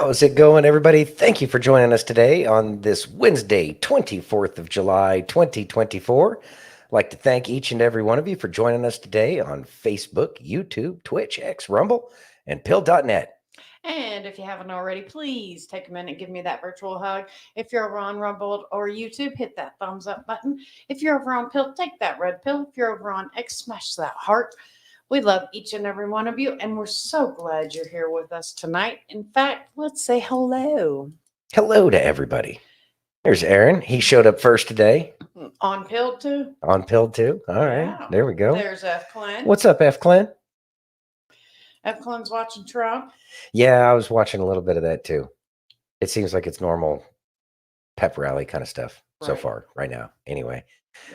How's it going, everybody? Thank you for joining us today on this Wednesday, 24th of July, 2024. I'd like to thank each and every one of you for joining us today on Facebook, YouTube, Twitch, X, Rumble, and Pill.net. And if you haven't already, please take a minute and give me that virtual hug. If you're over on Rumble or YouTube, hit that thumbs up button. If you're over on Pill, take that red pill. If you're over on X, smash that heart. We love each and every one of you, and we're so glad you're here with us tonight. In fact, let's say hello. Hello to everybody. There's Aaron. He showed up first today. On Pill too. On Pill too. All right. Yeah. There we go. There's F. Clint. What's up, F. Clint? F. Clint's watching Trump. Yeah, I was watching a little bit of that too. It seems like it's normal pep rally kind of stuff so Right. far right now. Anyway,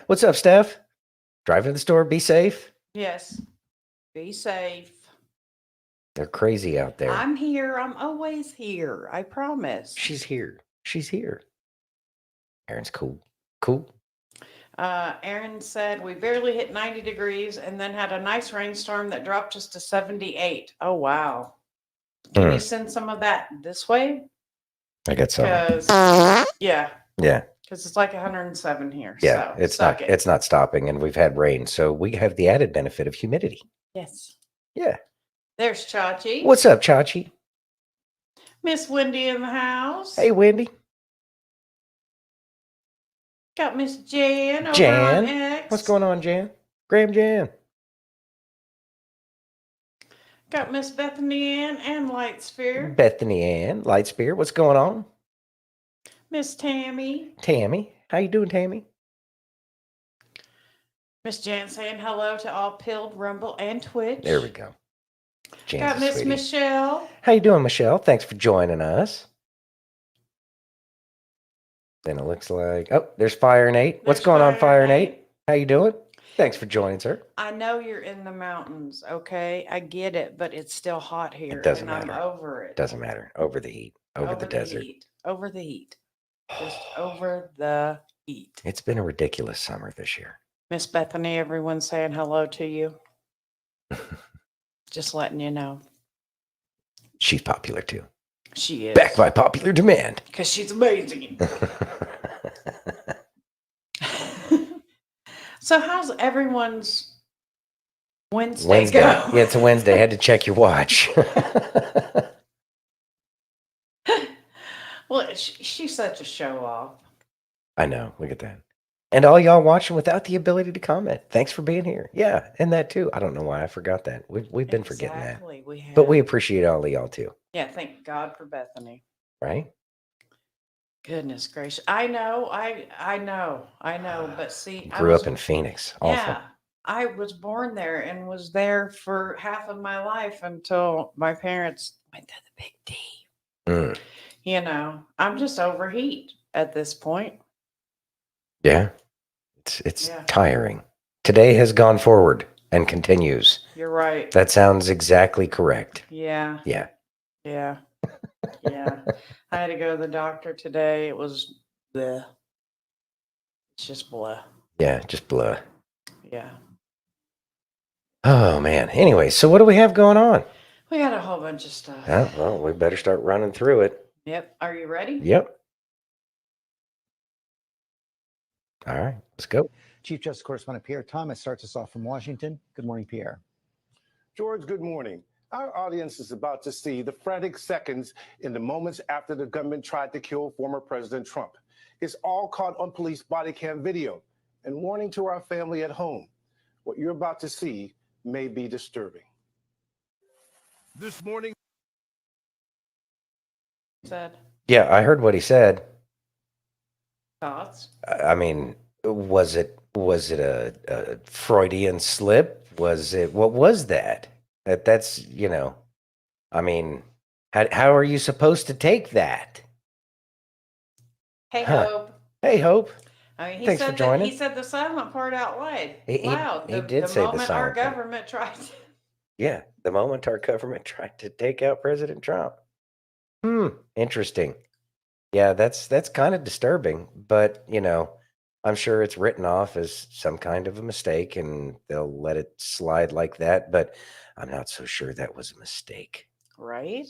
what's up, Steph? Driving to the store. Be safe. Yes. Be safe. They're crazy out there. I'm here. I'm always here. I promise. She's here. She's here. Aaron's cool. Cool. Aaron said we barely hit 90 degrees and then had a nice rainstorm that dropped us to 78. Oh, wow. Can you send some of that this way? I got some. Because, yeah. Yeah. Because it's like 107 here. Yeah. So it's not stopping, and we've had rain. So we have the added benefit of humidity. Yes. Yeah. There's Chachi. What's up, Chachi? Miss Wendy in the house. Hey, Wendy. Got Miss Jan over Jan. on X. What's going on, Jan? Graham Jan. Got Miss Bethany Ann and Lightsphere. Bethany Ann. Lightspear. What's going on? Miss Tammy. Tammy. How you doing, Tammy? Miss Jan saying hello to all Pilled, Rumble, and Twitch. There we go. Jan's Got a Miss sweetie. Michelle. How you doing, Michelle? Thanks for joining us. Then it looks like, oh, there's Fire Nate. What's There's going on, Fire Fire Nate. Nate? How you doing? Thanks for joining, sir. I know you're in the mountains, okay? I get it, but it's still hot here. It doesn't and matter. I'm over it. Doesn't matter. Over the heat. Over the desert. Heat. Over the heat. Just over the heat. It's been a ridiculous summer this year. Miss Bethany, everyone's saying hello to you. Just letting you know. She's popular too. She is. Back by popular demand. Because she's amazing. So how's everyone's Wednesday go? Yeah, it's a Wednesday. Had to check your watch. Well, she's such a show off. I know. Look at that. And all y'all watching without the ability to comment. Thanks for being here. Yeah, and that too. I don't know why I forgot that. We've been forgetting that. We have. But we appreciate all of y'all too. Yeah, thank God for Bethany. Right? Goodness gracious. I know. But see, Grew up in Phoenix. Awful. Yeah, I was born there and was there for half of my life until my parents went to the big D. Mm. You know, I'm just overheat at this point. Yeah. It's tiring. Today has gone forward and continues. You're right. That sounds exactly correct. Yeah. Yeah. Yeah. Yeah. I had to go to the doctor today. It was bleh. It's just blah. Yeah, just blah. Yeah. Oh man. Anyway, so what do we have going on? We got a whole bunch of stuff. Well, we better start running through it. Yep. Are you ready? Yep. All right, let's go. Chief Justice Correspondent Pierre Thomas starts us off from Washington. Good morning, Pierre. George, good morning. Our audience is about to see the frantic seconds in the moments after the gunman tried to kill former President Trump. It's all caught on police body cam video. And warning to our family at home, what you're about to see may be disturbing. This morning. Said. Yeah, I heard what he said. Thoughts? I mean, was it a Freudian slip? What was that? That's, you know, I mean, how are you supposed to take that? Hey, Hope. Hey, Hope. I mean, Thanks for joining. He said the silent part out loud. He did say the moment silent our part. government tried to. Yeah, the moment our government tried to take out President Trump. Interesting. Yeah, that's kind of disturbing, but you know, I'm sure it's written off as some kind of a mistake and they'll let it slide like that, but I'm not so sure that was a mistake. Right?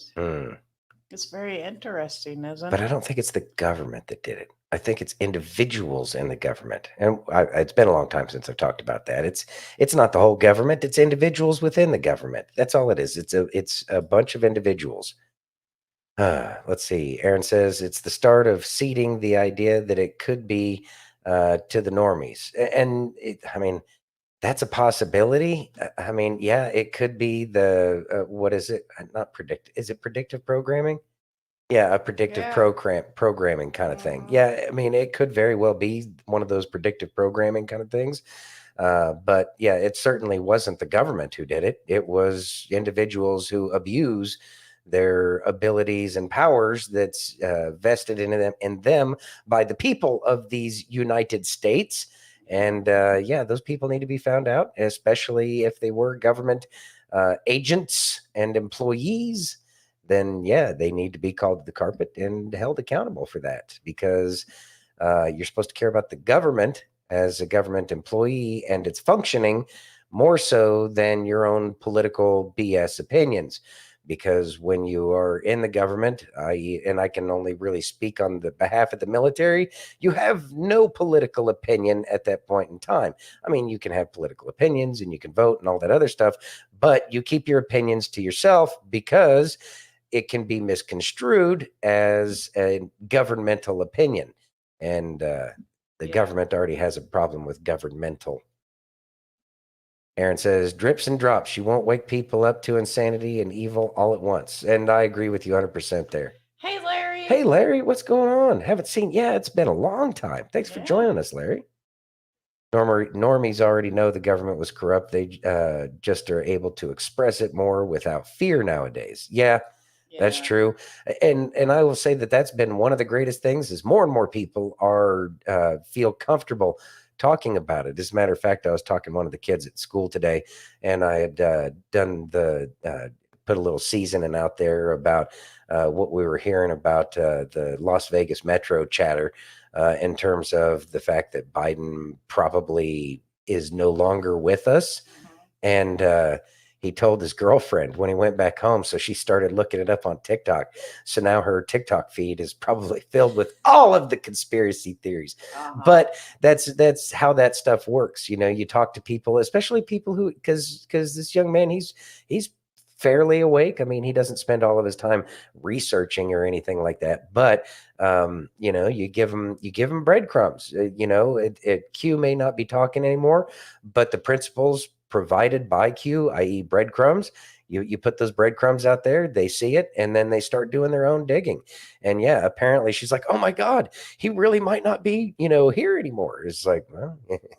It's very interesting, isn't But I it? don't think it's the government that did it. I think it's individuals in the government, and it's been a long time since I've talked about that. It's not the whole government; it's individuals within the government. That's all it is. It's a bunch of individuals. Let's see. Aaron says it's the start of seeding the idea that it could be to the normies, and I mean that's a possibility. I mean, yeah, it could be the what is it? Not predict. Is it predictive programming? Yeah, a predictive Yeah. programming kind of thing. Mhm. Yeah, I mean, it could very well be one of those predictive programming kind of things. But yeah, it certainly wasn't the government who did it. It was individuals who abuse their abilities and powers that's vested in them by the people of these United States. And yeah, those people need to be found out, especially if they were government agents and employees. Then yeah, they need to be called to the carpet and held accountable for that, because you're supposed to care about the government as a government employee and its functioning more so than your own political BS opinions. Because when you are in the government, and I can only really speak on the behalf of the military, you have no political opinion at that point in time. I mean, you can have political opinions and you can vote and all that other stuff, but you keep your opinions to yourself because it can be misconstrued as a governmental opinion. And the Yeah. government already has a problem with governmental. Aaron says, drips and drops. You won't wake people up to insanity and evil all at once. And I agree with you 100% there. Hey, Larry. Hey, Larry, what's going on? Haven't seen. Yeah, it's been a long time. Thanks for Yeah. joining us, Larry. Normies already know the government was corrupt. They just are able to express it more without fear nowadays. Yeah, that's Yeah. true. And I will say that that's been one of the greatest things is more and more people are feel comfortable talking about it. As a matter of fact, I was talking to one of the kids at school today, and I had done the put a little seasoning out there about what we were hearing about the Las Vegas Metro chatter in terms of the fact that Biden probably is no longer with us. Mhm. And he told his girlfriend when he went back home. So she started looking it up on TikTok. So now her TikTok feed is probably filled with all of the conspiracy theories. Uh-huh. But that's how that stuff works. You know, you talk to people, especially people who, because this young man, he's fairly awake. I mean, he doesn't spend all of his time researching or anything like that. But you know, you give him breadcrumbs. You know, Q may not be talking anymore, but the principles provided by Q, i.e., breadcrumbs, you put those breadcrumbs out there, they see it, and then they start doing their own digging. And yeah, apparently she's like, oh my God, he really might not be, you know, here anymore. It's like, well,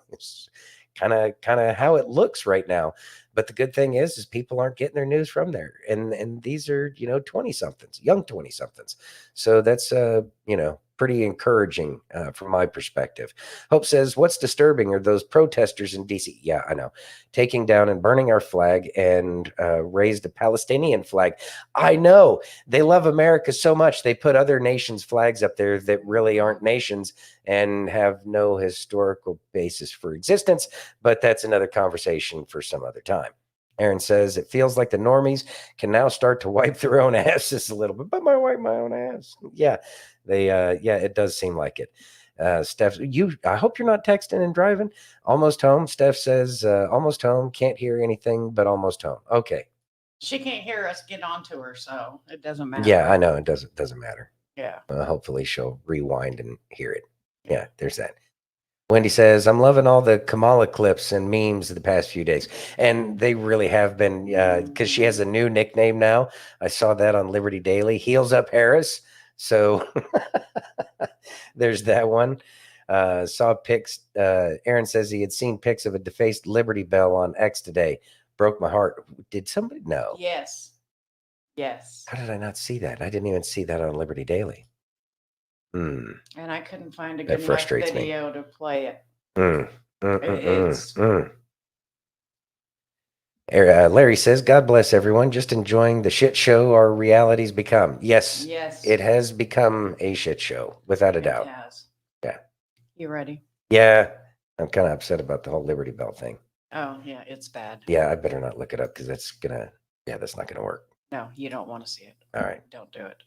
it's kind of how it looks right now. But the good thing is people aren't getting their news from there, and these are, you know, 20 somethings, young 20 somethings. So that's you know, pretty encouraging from my perspective. Hope says, what's disturbing are those protesters in DC. Yeah, I know, taking down and burning our flag and raised a Palestinian flag. I know they love America so much they put other nations' flags up there that really aren't nations and have no historical basis for existence. But that's another conversation for some other time. Aaron says it feels like the normies can now start to wipe their own asses a little bit, but I wipe my own ass. Yeah, they yeah, it does seem like it. Steph, I hope you're not texting and driving. Almost home. Steph says almost home. Can't hear anything but almost home. Okay. She can't hear us get onto her, so it doesn't matter. Yeah, I know it doesn't matter. Yeah. Hopefully she'll rewind and hear it. Yeah, there's that. Wendy says, I'm loving all the Kamala clips and memes of the past few days. And they really have been, because she has a new nickname now. I saw that on Liberty Daily, Heels Up Harris. So there's that one. Saw pics. Aaron says he had seen pics of a defaced Liberty Bell on X today. Broke my heart. Did somebody? No. Yes. Yes. How did I not see that? I didn't even see that on Liberty Daily. And I couldn't find a That good enough frustrates me. video to play it. It's Larry says, God bless everyone. Just enjoying the shit show our reality's become. Yes, Yes. it has become a shit show, without a It doubt. has. Yeah. You ready? Yeah. I'm kind of upset about the whole Liberty Bell thing. Oh, yeah, it's bad. Yeah, I better not look it up because that's not gonna work. No, you don't want to see it. All right. Don't do it.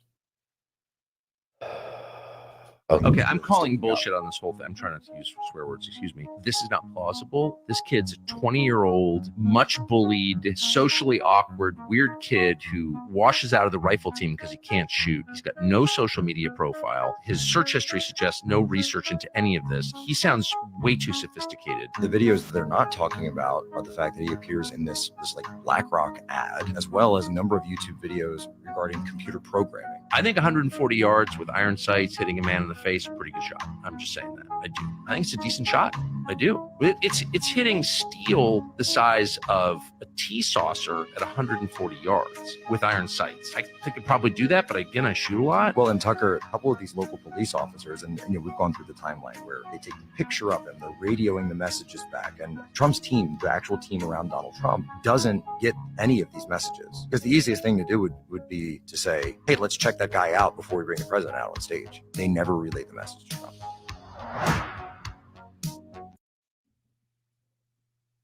Okay, I'm calling bullshit on this whole thing. I'm trying not to use swear words. Excuse me. This is not plausible. This kid's a 20-year-old, much bullied, socially awkward, weird kid who washes out of the rifle team because he can't shoot. He's got no social media profile. His search history suggests no research into any of this. He sounds way too sophisticated. The videos that they're not talking about are the fact that he appears in this like BlackRock ad, as well as a number of YouTube videos regarding computer programming. I think 140 yards with iron sights hitting a man in the face, a pretty good shot. I'm just saying that. I do. I think it's a decent shot. I do. It's hitting steel the size of a tea saucer at 140 yards with iron sights. I think I could probably do that, but again, I shoot a lot. Well, and Tucker, a couple of these local police officers, and we've gone through the timeline where they take the picture of him, they're radioing the messages back, and Trump's team, the actual team around Donald Trump, doesn't get any of these messages. Because the easiest thing to do would be to say, hey, let's check that guy out before we bring the president out on stage. They never relay the message to Trump.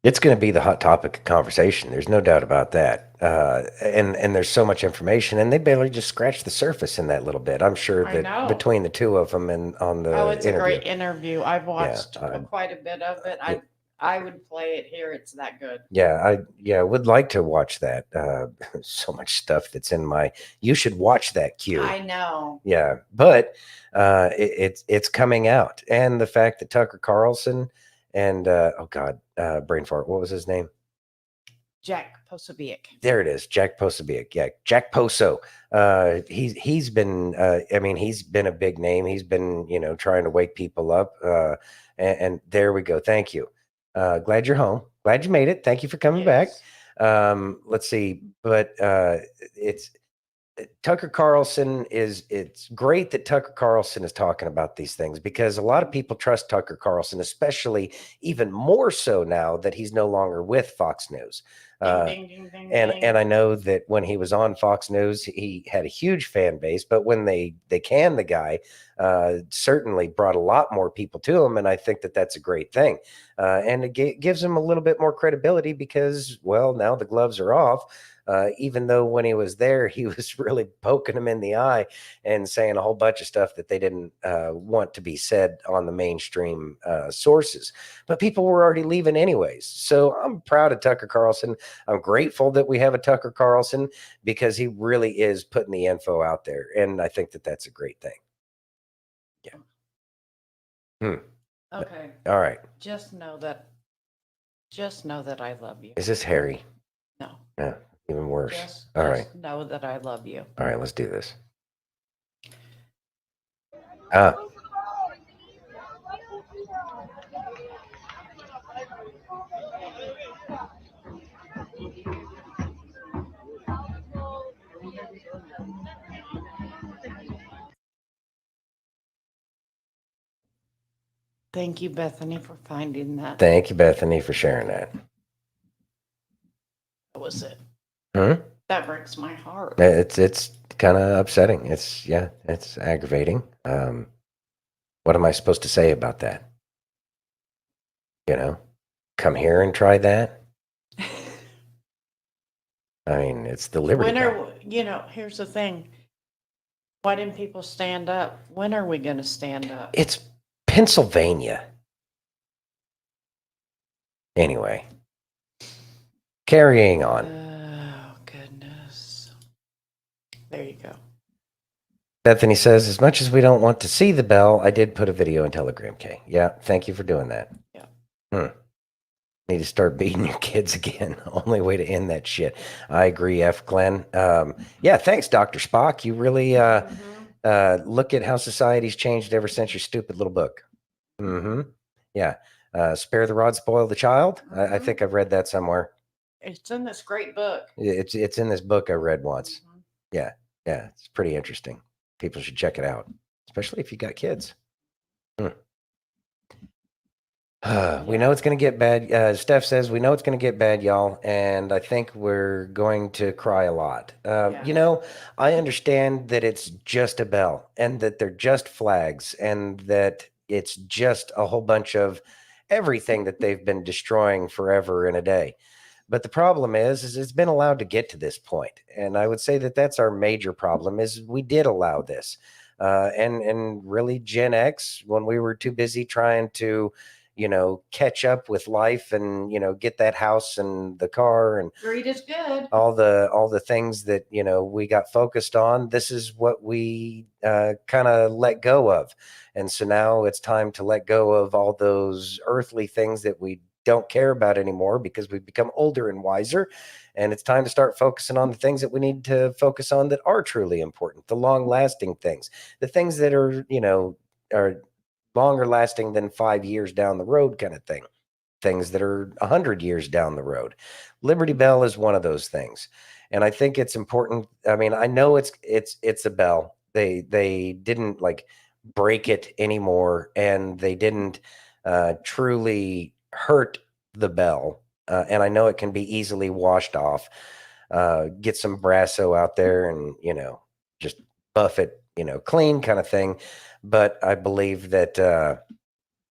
It's going to be the hot topic of conversation. There's no doubt about that. And there's so much information, and they barely just scratched the surface in that little bit. I'm sure I know. that between the two of them and on the Oh, it's interview. a great interview. I've watched I- quite a bit of it. I would play it here. It's that good. Yeah, I would like to watch that. So much stuff that's in my. You should watch that queue. I know. Yeah, but it's coming out, and the fact that Tucker Carlson and brain fart. What was his name? Jack Posobiec. There it is, Jack Posobiec. Yeah, Jack Poso. He's been. I mean, he's been a big name. He's been trying to wake people up. And there we go. Thank you. Glad you're home. Glad you made it. Thank you for coming back. Yes. Let's see, but it's Tucker Carlson it's great that Tucker Carlson is talking about these things, because a lot of people trust Tucker Carlson, especially even more so now that he's no longer with Fox News. Ding, ding, ding, ding, And ding. I know that when he was on Fox News, he had a huge fan base, but when they canned the guy, certainly brought a lot more people to him, and I think that that's a great thing. And it gives him a little bit more credibility because, well, now the gloves are off. Even though when he was there, he was really poking him in the eye and saying a whole bunch of stuff that they didn't want to be said on the mainstream sources. But people were already leaving anyways. So I'm proud of Tucker Carlson. I'm grateful that we have a Tucker Carlson, because he really is putting the info out there. And I think that that's a great thing. Yeah. Okay. All right. Just know that I love you. Is this Harry? No. Yeah. Even worse. Just All right. know that I love you. All right. Let's do this. Thank you, Bethany, for finding that. Thank you, Bethany, for sharing that. That was it. Hmm? That breaks my heart. It's kind of upsetting. It's aggravating. What am I supposed to say about that? Come here and try that. I mean, it's the Liberty Bell. Here's the thing. Why didn't people stand up? When are we going to stand up? It's Pennsylvania. Anyway, carrying on. Oh, goodness. There you go. Bethany says, as much as we don't want to see the bell, I did put a video in Telegram K. Yeah, thank you for doing that. Yeah. Need to start beating your kids again. Only way to end that shit. I agree, F. Glenn. Yeah, thanks, Dr. Spock. You really look at how society's changed ever since your stupid little book. Mm-hmm. Yeah. Spare the rod, spoil the child. I think I've read that somewhere. It's in this great book. It's in this book I read once. Mhm. Yeah, it's pretty interesting. People should check it out, especially if you got kids. We know it's going to get bad. Steph says, we know it's going to get bad, y'all. And I think we're going to cry a lot. Yeah. I understand that it's just a bell and that they're just flags and that it's just a whole bunch of everything that they've been destroying forever in a day. But the problem is it's been allowed to get to this point. And I would say that that's our major problem is we did allow this. and really Gen X when we were too busy trying to, catch up with life and get that house and the car and Greed is good. all the things that we got focused on. This is what we kind of let go of, and so now it's time to let go of all those earthly things that we don't care about anymore because we've become older and wiser, and it's time to start focusing on the things that we need to focus on that are truly important, the long lasting things, the things that are longer lasting than 5 years down the road kind of thing, things that are 100 years down the road. Liberty Bell is one of those things, and I think it's important. I mean, I know it's a bell. They didn't like break it anymore, and they didn't truly hurt the bell. And I know it can be easily washed off. Get some Brasso out there and just buff it clean kind of thing. But I believe that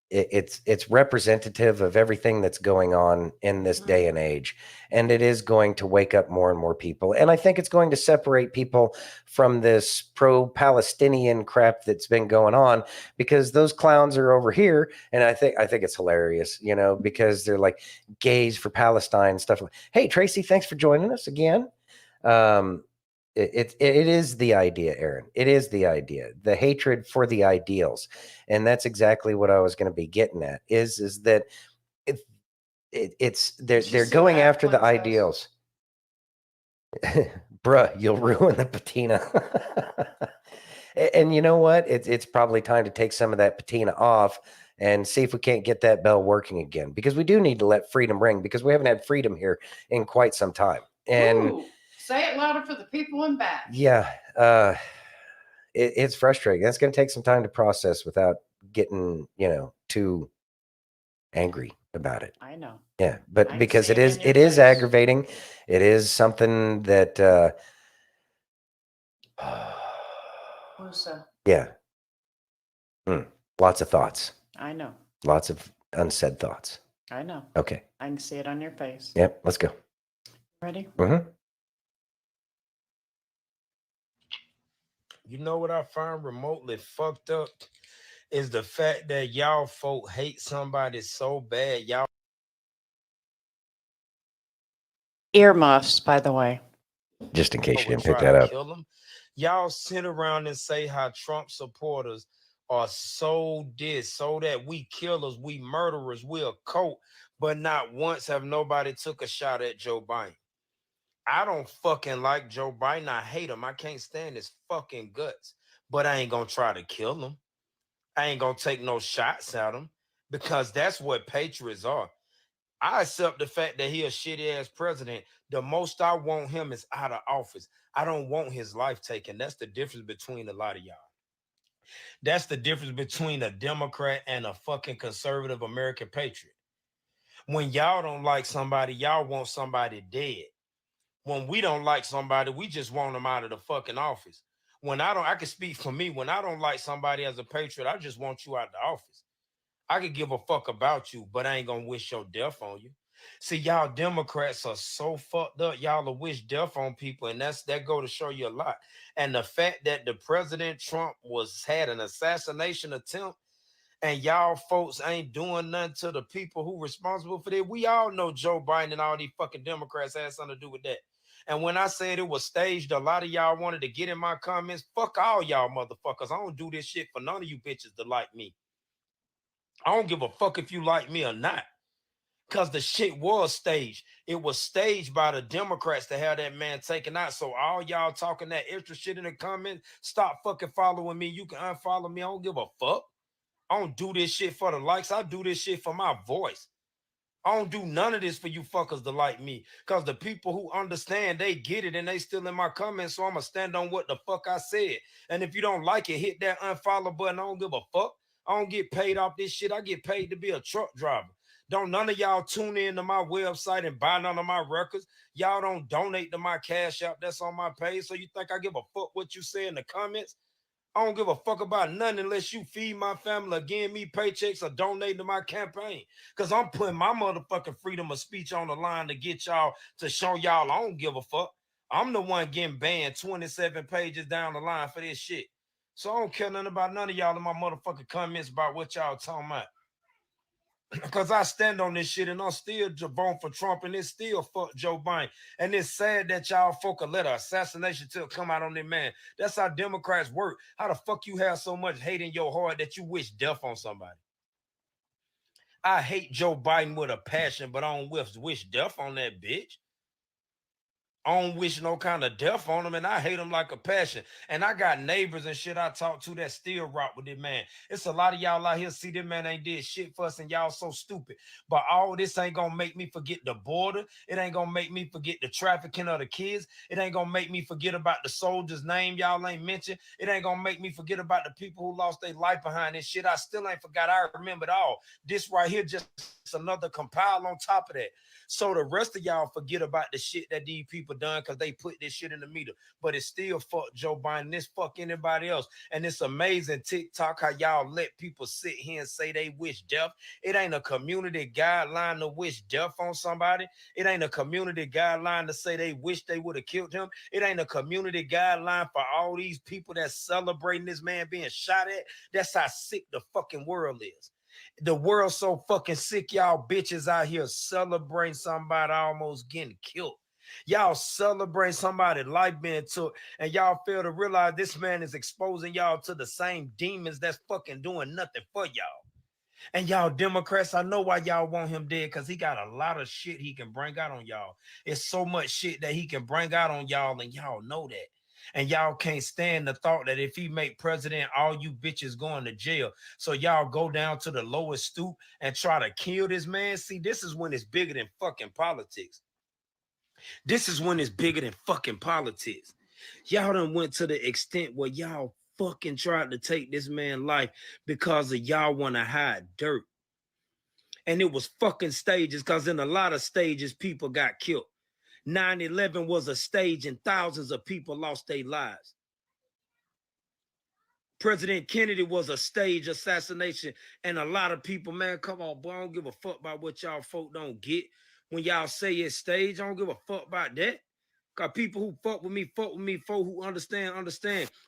it's representative of everything that's going on in this day and age, and it is going to wake up more and more people, and I think it's going to separate people from this pro-Palestinian crap that's been going on, because those clowns are over here, and I think it's hilarious, because they're like gays for Palestine and stuff. Hey, Tracy, thanks for joining us again. It is the idea, Aaron. It is the idea, the hatred for the ideals, and that's exactly what I was going to be getting at. Is that they're going after the ideals. Bruh, you'll ruin the patina. And you know what? It's probably time to take some of that patina off and see if we can't get that bell working again, because we do need to let freedom ring, because we haven't had freedom here in quite some time. And Ooh, say it louder for the people in back. yeah, it's frustrating. That's going to take some time to process without getting, too angry about it. I know. Yeah, I but can because see it it is in your it is face. aggravating. It is something that Musa, yeah. Lots of thoughts. I know. Lots of unsaid thoughts. I know. Okay. I can see it on your face. Yep, let's go. Ready? Mm-hmm. You know what I find remotely fucked up is the fact that y'all folk hate somebody so bad. Y'all Earmuffs, by the way. Just in case you would didn't pick try that to up. kill them. Y'all sit around and say how Trump supporters are so this, so that, we killers, we murderers, we a cult, but not once have nobody took a shot at Joe Biden. I don't fucking like Joe Biden. I hate him. I can't stand his fucking guts, but I ain't gonna try to kill him. I ain't gonna take no shots at him, because that's what patriots are. I accept the fact that he a shitty ass president. The most I want him is out of office. I don't want his life taken. That's the difference between a lot of y'all. That's the difference between a Democrat and a fucking conservative American patriot. When y'all don't like somebody, y'all want somebody dead. When we don't like somebody, we just want them out of the fucking office. I can speak for me. When I don't like somebody as a patriot, I just want you out of the office. I could give a fuck about you, but I ain't gonna wish your death on you. See, y'all Democrats are so fucked up. Y'all will wish death on people, and that go to show you a lot. And the fact that the President Trump had an assassination attempt, and y'all folks ain't doing nothing to the people who responsible for that. We all know Joe Biden and all these fucking Democrats had something to do with that. And when I said it was staged, a lot of y'all wanted to get in my comments. Fuck all y'all motherfuckers. I don't do this shit for none of you bitches to like me. I don't give a fuck if you like me or not, because the shit was staged. It was staged by the Democrats to have that man taken out. So all y'all talking that extra shit in the comments, stop fucking following me. You can unfollow me. I don't give a fuck. I don't do this shit for the likes. I do this shit for my voice. I don't do none of this for you fuckers to like me, because the people who understand, they get it, and they still in my comments. So I'm going to stand on what the fuck I said. And if you don't like it, hit that unfollow button. I don't give a fuck. I don't get paid off this shit. I get paid to be a truck driver. Don't none of y'all tune in to my website and buy none of my records. Y'all don't donate to my Cash App that's on my page. So you think I give a fuck what you say in the comments? I don't give a fuck about nothing unless you feed my family or give me paychecks or donate to my campaign. Because I'm putting my motherfucking freedom of speech on the line to get y'all, to show y'all I don't give a fuck. I'm the one getting banned 27 pages down the line for this shit. So I don't care nothing about none of y'all in my motherfucking comments about what y'all talking about. Because I stand on this shit and I'm still voting for Trump and it's still fuck Joe Biden. And it's sad that y'all folk let an assassination attempt come out on that man. That's how Democrats work. How the fuck you have so much hate in your heart that you wish death on somebody? I hate Joe Biden with a passion, but I don't wish death on that bitch. I don't wish no kind of death on him, and I hate him like a passion. And I got neighbors and shit I talk to that still rock with this man. It's a lot of y'all out here see this man ain't did shit for us, and y'all so stupid. But all this ain't gonna make me forget the border. It ain't gonna make me forget the trafficking of the kids. It ain't gonna make me forget about the soldiers' name y'all ain't mentioned. It ain't gonna make me forget about the people who lost their life behind this shit. I still ain't forgot. I remember it all. This right here just another compile on top of that. So the rest of y'all forget about the shit that these people done because they put this shit in the meter. But it's still fuck Joe Biden. This fuck anybody else. And it's amazing TikTok how y'all let people sit here and say they wish death. It ain't a community guideline to wish death on somebody. It ain't a community guideline to say they wish they would have killed him. It ain't a community guideline for all these people that's celebrating this man being shot at. That's how sick the fucking world is. The world's so fucking sick, y'all bitches out here celebrating somebody almost getting killed. Y'all celebrate somebody's life being took, and y'all fail to realize this man is exposing y'all to the same demons that's fucking doing nothing for y'all. And y'all Democrats, I know why y'all want him dead, because he got a lot of shit he can bring out on y'all. It's so much shit that he can bring out on y'all, and y'all know that. And y'all can't stand the thought that if he make president, all you bitches going to jail. So y'all go down to the lowest stoop and try to kill this man. See, this is when it's bigger than fucking politics. This is when it's bigger than fucking politics. Y'all done went to the extent where y'all fucking tried to take this man's life because of y'all want to hide dirt. And it was fucking stages, because in a lot of stages, people got killed. 9/11 was a stage and thousands of people lost their lives. President Kennedy was a stage assassination, and a lot of people, man, come on, boy, I don't give a fuck about what y'all folk don't get. When y'all say it's stage, I don't give a fuck about that. Because people who fuck with me, folk who understand.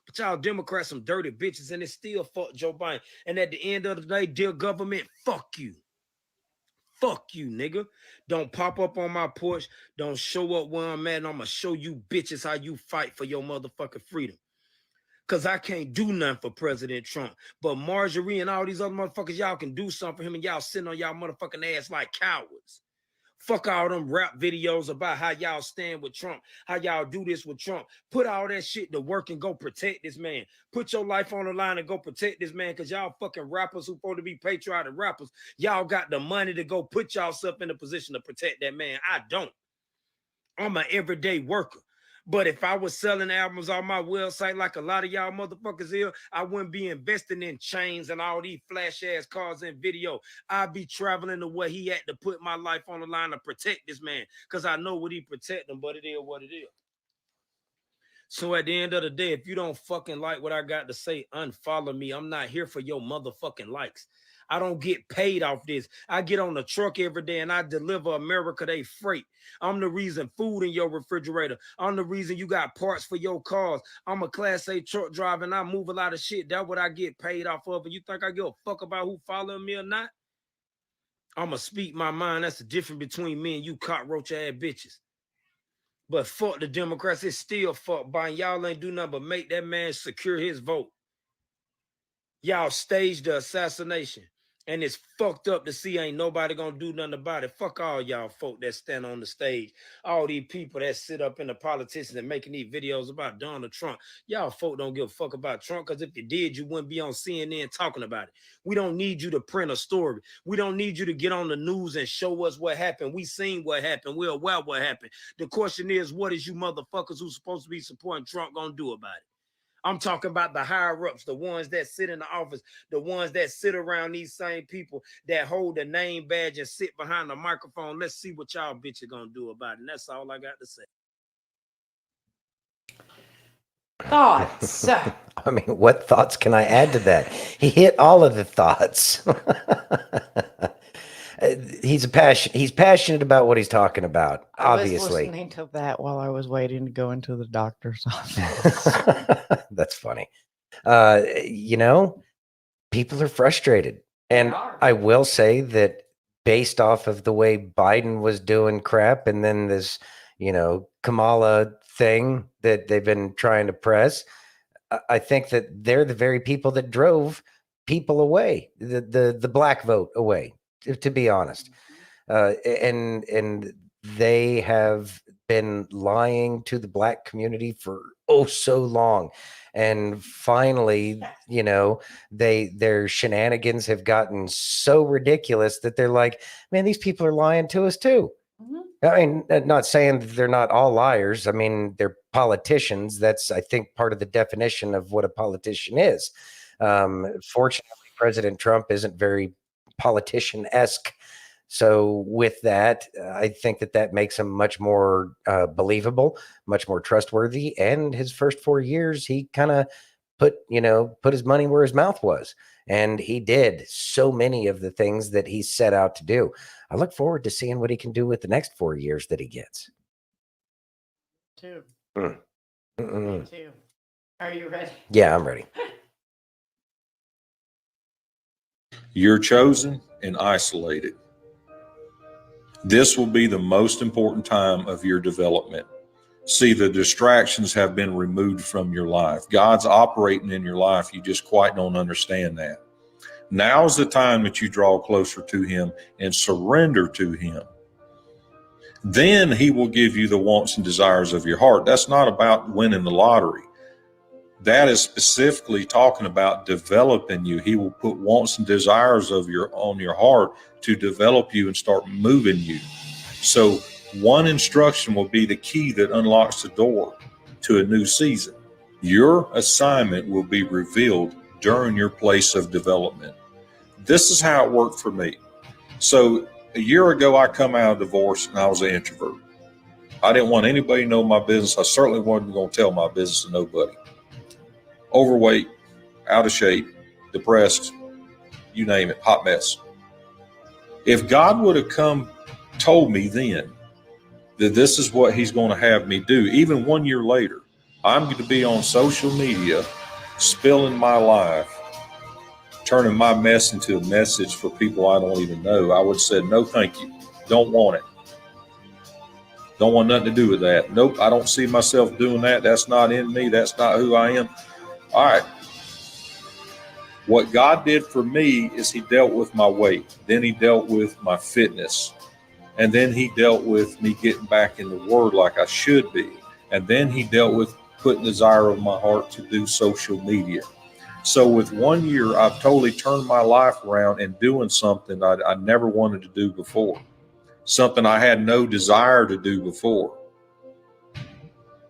But y'all Democrats some dirty bitches, and it still fuck Joe Biden. And at the end of the day, dear government, fuck you. Fuck you, nigga. Don't pop up on my porch. Don't show up where I'm at, and I'm going to show you bitches how you fight for your motherfucking freedom. Because I can't do nothing for President Trump. But Marjorie and all these other motherfuckers, y'all can do something for him, and y'all sitting on y'all motherfucking ass like cowards. Fuck all them rap videos about how y'all stand with Trump, how y'all do this with Trump. Put all that shit to work and go protect this man. Put your life on the line and go protect this man, because y'all fucking rappers who supposed to be patriotic rappers, y'all got the money to go put yourself in a position to protect that man. I don't. I'm an everyday worker. But if I was selling albums on my website like a lot of y'all motherfuckers here, I wouldn't be investing in chains and all these flash-ass cars and video. I'd be traveling to where he had to put my life on the line to protect this man, because I know what he protecting, but it is what it is. So at the end of the day, if you don't fucking like what I got to say, unfollow me. I'm not here for your motherfucking likes. I don't get paid off this. I get on the truck every day and I deliver America Day freight. I'm the reason food in your refrigerator. I'm the reason you got parts for your cars. I'm a Class A truck driver and I move a lot of shit. That's what I get paid off of. And you think I give a fuck about who following me or not? I'm going to speak my mind. That's the difference between me and you cockroach ass bitches. But fuck the Democrats. It's still fuck Biden. Y'all ain't do nothing but make that man secure his vote. Y'all staged the assassination. And it's fucked up to see ain't nobody gonna do nothing about it. Fuck all y'all folk that stand on the stage. All these people that sit up in the politicians and making these videos about Donald Trump. Y'all folk don't give a fuck about Trump, because if you did, you wouldn't be on CNN talking about it. We don't need you to print a story. We don't need you to get on the news and show us what happened. We seen what happened. We're aware what happened. The question is, what is you motherfuckers who's supposed to be supporting Trump gonna do about it? I'm talking about the higher-ups, the ones that sit in the office, the ones that sit around these same people that hold the name badge and sit behind the microphone. Let's see what y'all bitches gonna do about it. And that's all I got to say. Thoughts. I mean, what thoughts can I add to that? He hit all of the thoughts. He's passionate about what he's talking about, I was obviously. listening to that while I was waiting to go into the doctor's office. That's funny. You know, people are frustrated. And are. I will say that based off of the way Biden was doing crap and then this, Kamala thing that they've been trying to press, I think that they're the very people that drove people away, the black vote away, to be honest. And they have been lying to the black community for oh so long, and finally, their shenanigans have gotten so ridiculous that they're like, man, these people are lying to us too. Mhm. I mean, not saying that they're not all liars. I mean, they're politicians. That's, I think, part of the definition of what a politician is. Fortunately, President Trump isn't very politician-esque. So with that, I think that makes him much more believable, much more trustworthy. And his first 4 years, he kind of put his money where his mouth was. And he did so many of the things that he set out to do. I look forward to seeing what he can do with the next 4 years that he gets. Too. Mm. Mm-mm. Too. Are you ready? Yeah, I'm ready. You're chosen and isolated. This will be the most important time of your development. See, the distractions have been removed from your life. God's operating in your life. You just quite don't understand that. Now's the time that you draw closer to Him and surrender to Him. Then He will give you the wants and desires of your heart. That's not about winning the lottery. That is specifically talking about developing you. He will put wants and desires on your heart to develop you and start moving you. So one instruction will be the key that unlocks the door to a new season. Your assignment will be revealed during your place of development. This is how it worked for me. So a year ago, I come out of divorce and I was an introvert. I didn't want anybody to know my business. I certainly wasn't going to tell my business to nobody. Overweight, out of shape, depressed, you name it, hot mess. If God would have told me then that this is what He's going to have me do, even 1 year later, I'm going to be on social media, spilling my life, turning my mess into a message for people I don't even know, I would have said, no, thank you. Don't want it. Don't want nothing to do with that. Nope, I don't see myself doing that. That's not in me. That's not who I am. All right. What God did for me is He dealt with my weight. Then He dealt with my fitness. And then He dealt with me getting back in the Word like I should be. And then He dealt with putting desire of my heart to do social media. So with 1 year, I've totally turned my life around and doing something I never wanted to do before. Something I had no desire to do before.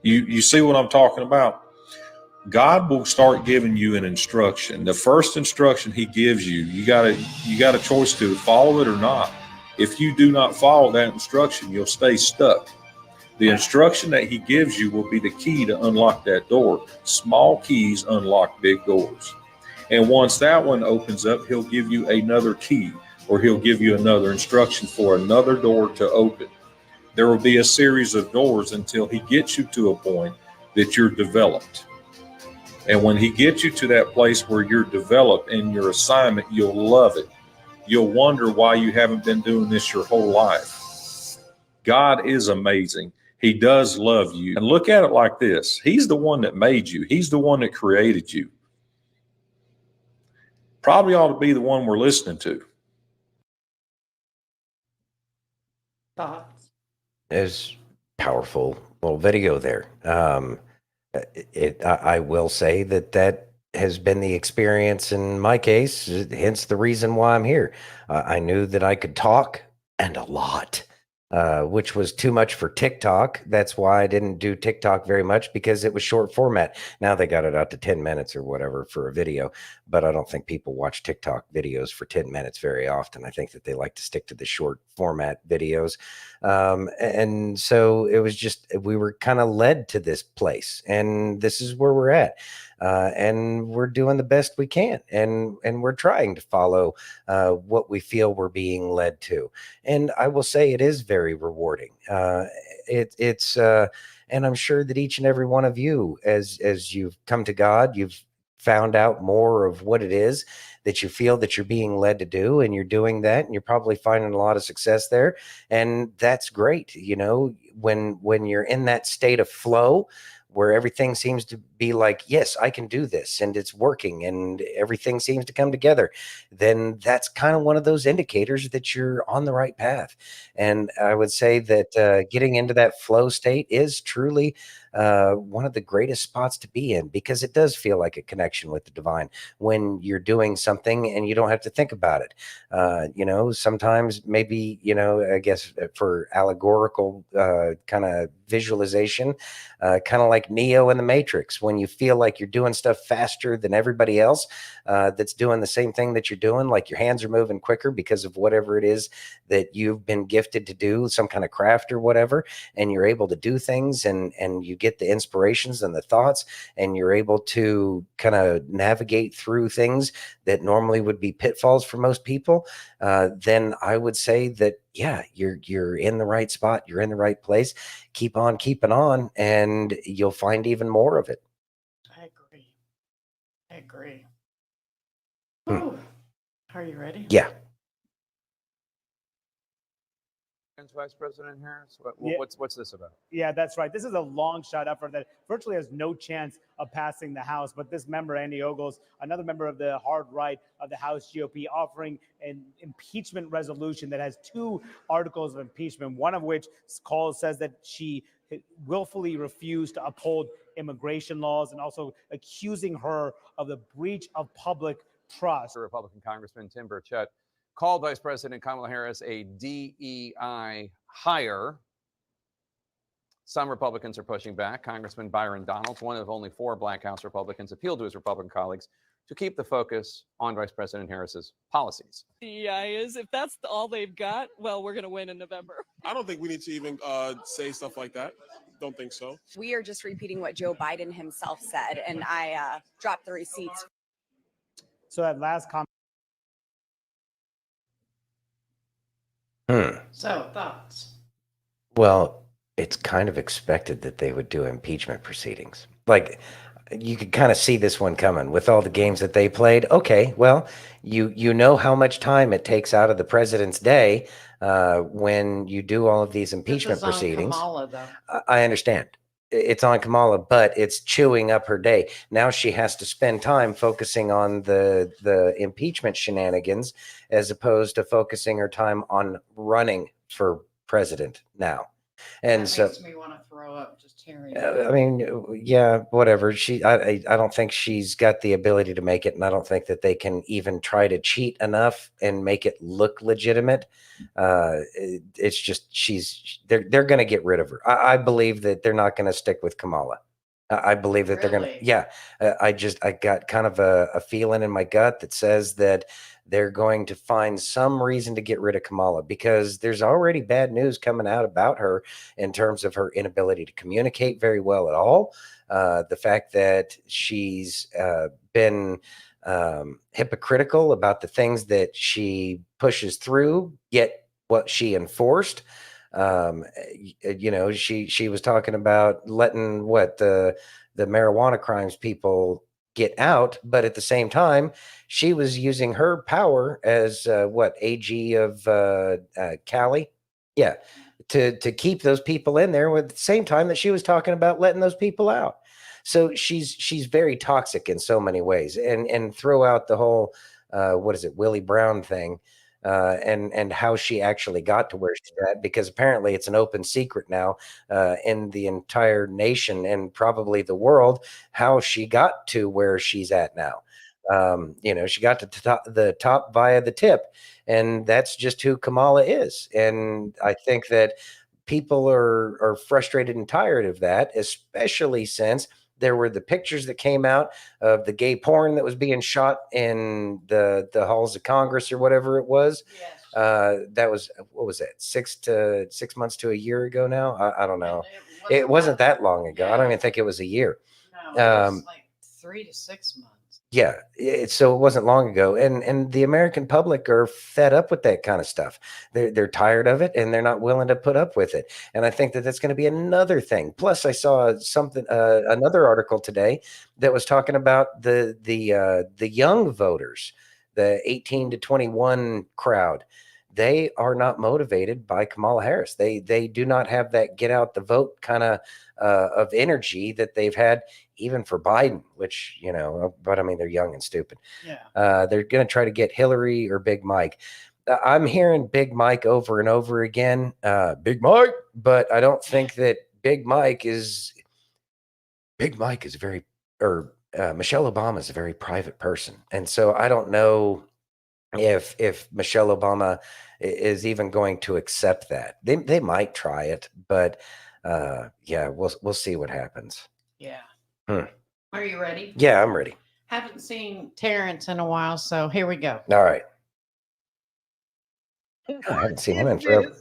You see what I'm talking about? God will start giving you an instruction. The first instruction He gives you, you got a choice to follow it or not. If you do not follow that instruction, you'll stay stuck. The instruction that He gives you will be the key to unlock that door. Small keys unlock big doors. And once that one opens up, He'll give you another key, or He'll give you another instruction for another door to open. There will be a series of doors until He gets you to a point that you're developed. And when He gets you to that place where you're developed in your assignment, you'll love it. You'll wonder why you haven't been doing this your whole life. God is amazing. He does love you. And look at it like this. He's the one that made you. He's the one that created you. Probably ought to be the one we're listening to. Thoughts? There's powerful little video there. I will say that has been the experience in my case, hence the reason why I'm here. I knew that I could talk, and a lot, which was too much for TikTok. That's why I didn't do TikTok very much, because it was short format. Now they got it out to 10 minutes or whatever for a video, but I don't think people watch TikTok videos for 10 minutes very often. I think that they like to stick to the short format videos. And so it was just, we were kind of led to this place, and this is where we're at. And we're doing the best we can, and we're trying to follow what we feel we're being led to. And I will say it is very rewarding. It's and I'm sure that each and every one of you, as you've come to God, you've found out more of what it is that you feel that you're being led to do, and you're doing that, and you're probably finding a lot of success there, and that's great. You know, when you're in that state of flow where everything seems to be like, yes, I can do this, and it's working, and everything seems to come together, then that's kind of one of those indicators that you're on the right path. And I would say that getting into that flow state is truly one of the greatest spots to be in, because it does feel like a connection with the divine when you're doing something and you don't have to think about it. You know, sometimes maybe, you know, I guess for allegorical kind of visualization, kind of like Neo in the Matrix, when you feel like you're doing stuff faster than everybody else that's doing the same thing that you're doing, like your hands are moving quicker because of whatever it is that you've been gifted to do, some kind of craft or whatever, and you're able to do things, and you get the inspirations and the thoughts, and you're able to kind of navigate through things that normally would be pitfalls for most people. Then I would say that, yeah, you're in the right spot, you're in the right place. Keep on keeping on, and you'll find even more of it. I agree. I agree. Hmm. Whew. Are you ready? Yeah. Vice President Harris, Yeah. what's this about? Yeah, that's right. This is a long shot effort that virtually has no chance of passing the House. But this member, Andy Ogles, another member of the hard right of the House GOP, offering an impeachment resolution that has 2 articles of impeachment, one of which says that she willfully refused to uphold immigration laws, and also accusing her of the breach of public trust. Republican Congressman Tim Burchett called Vice President Kamala Harris a DEI hire. Some Republicans are pushing back. Congressman Byron Donalds, one of only 4 Black House Republicans, appealed to his Republican colleagues to keep the focus on Vice President Harris's policies. DEI is, if that's all they've got, well, we're going to win in November. I don't think we need to even say stuff like that. Don't think so. We are just repeating what Joe Biden himself said, and I dropped the receipts. So that last comment. So, thoughts? Well, it's kind of expected that they would do impeachment proceedings. Like, you could kind of see this one coming with all the games that they played. Okay, well, you know how much time it takes out of the president's day when you do all of these impeachment This is on proceedings. Kamala, though. I understand. It's on Kamala, but it's chewing up her day. Now she has to spend time focusing on the impeachment shenanigans, as opposed to focusing her time on running for president now. And That so, makes me want to throw up just hearing. I mean, yeah, whatever. I don't think she's got the ability to make it, and I don't think that they can even try to cheat enough and make it look legitimate. It's just they're going to get rid of her. I believe that they're not going to stick with Kamala. I believe that they're going to. Really? Yeah, I got kind of a feeling in my gut that says that they're going to find some reason to get rid of Kamala, because there's already bad news coming out about her in terms of her inability to communicate very well at all. The fact that she's been hypocritical about the things that she pushes through, yet what she enforced. You know, she was talking about letting the marijuana crimes people get out, but at the same time, she was using her power as AG of Cali, yeah, to keep those people in there, at the same time that she was talking about letting those people out. So she's very toxic in so many ways, and throw out the whole Willie Brown thing. And how she actually got to where she's at, because apparently it's an open secret now in the entire nation and probably the world, how she got to where she's at now. You know, she got to the top via the tip, and that's just who Kamala is. And I think that people are frustrated and tired of that, especially since there were the pictures that came out of the gay porn that was being shot in the halls of Congress or whatever it was. Yes. That was, what was that, 6 months to a year ago now? I don't know. And It wasn't that long ago. I don't even think it was a year. No, it was like 3 to 6 months. Yeah, so it wasn't long ago, and the American public are fed up with that kind of stuff. They're tired of it, and they're not willing to put up with it. And I think that that's going to be another thing. Plus, I saw something, another article today that was talking about the young voters, the 18 to 21 crowd. They are not motivated by Kamala Harris. They do not have that get out the vote kind of energy that they've had even for Biden, which, but I mean, they're young and stupid. Yeah. They're going to try to get Hillary or Big Mike. I'm hearing Big Mike over and over again, Big Mike, but I don't think that Big Mike is very, or Michelle Obama is a very private person. And so I don't know if Michelle Obama is even going to accept that. They might try it, but yeah, we'll see what happens. Yeah. Hmm. Are you ready? Yeah, I'm ready. Haven't seen Terrence in a while, so here we go. All right. I haven't seen him in forever.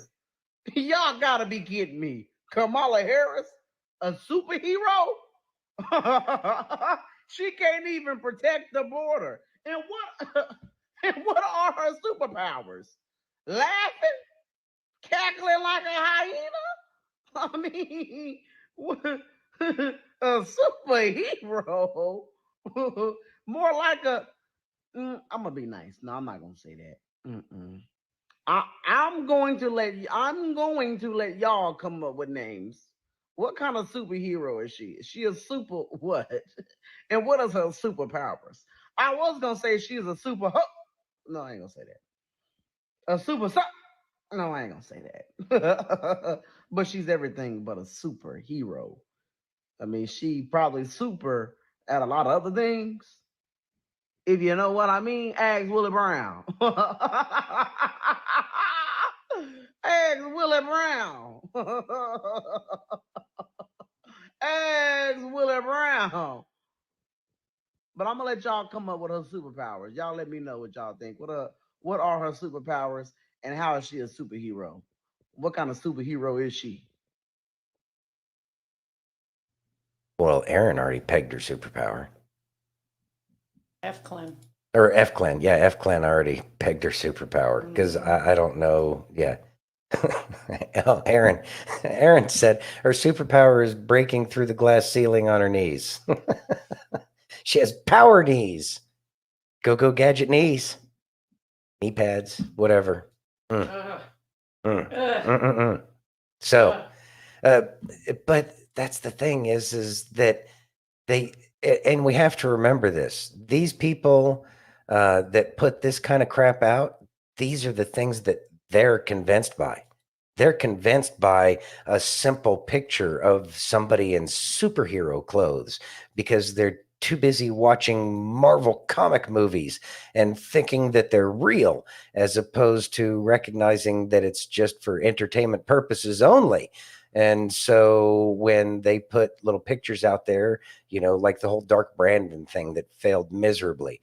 Y'all gotta be kidding me. Kamala Harris, a superhero? She can't even protect the border. And what are her superpowers? Laughing? Cackling like a hyena? I mean, a superhero? More like a I'm gonna be nice. No, I'm not gonna say that. I'm going to let y'all come up with names. What kind of superhero is she? Is she a super what? And what is her superpowers? I was gonna say she's a super. No, I ain't gonna say that. A super. No, I ain't gonna say that. But she's everything but a superhero. I mean, she probably super at a lot of other things. If you know what I mean, ask Willie Brown. Ask Willie Brown. Ask Willie Brown. But I'm gonna let y'all come up with her superpowers. Y'all let me know what y'all think. What are her superpowers and how is she a superhero? What kind of superhero is she? Well, Aaron already pegged her superpower. F. Clem. Or F. Clan. Yeah, F. Clan already pegged her superpower because I don't know. Yeah. Aaron said her superpower is breaking through the glass ceiling on her knees. She has power knees. Go gadget knees. Knee pads, whatever. So, but that's the thing is that and we have to remember this. These people that put this kind of crap out, these are the things that they're convinced by. They're convinced by a simple picture of somebody in superhero clothes because they're too busy watching Marvel comic movies and thinking that they're real, as opposed to recognizing that it's just for entertainment purposes only. And so when they put little pictures out there, like the whole Dark Brandon thing that failed miserably,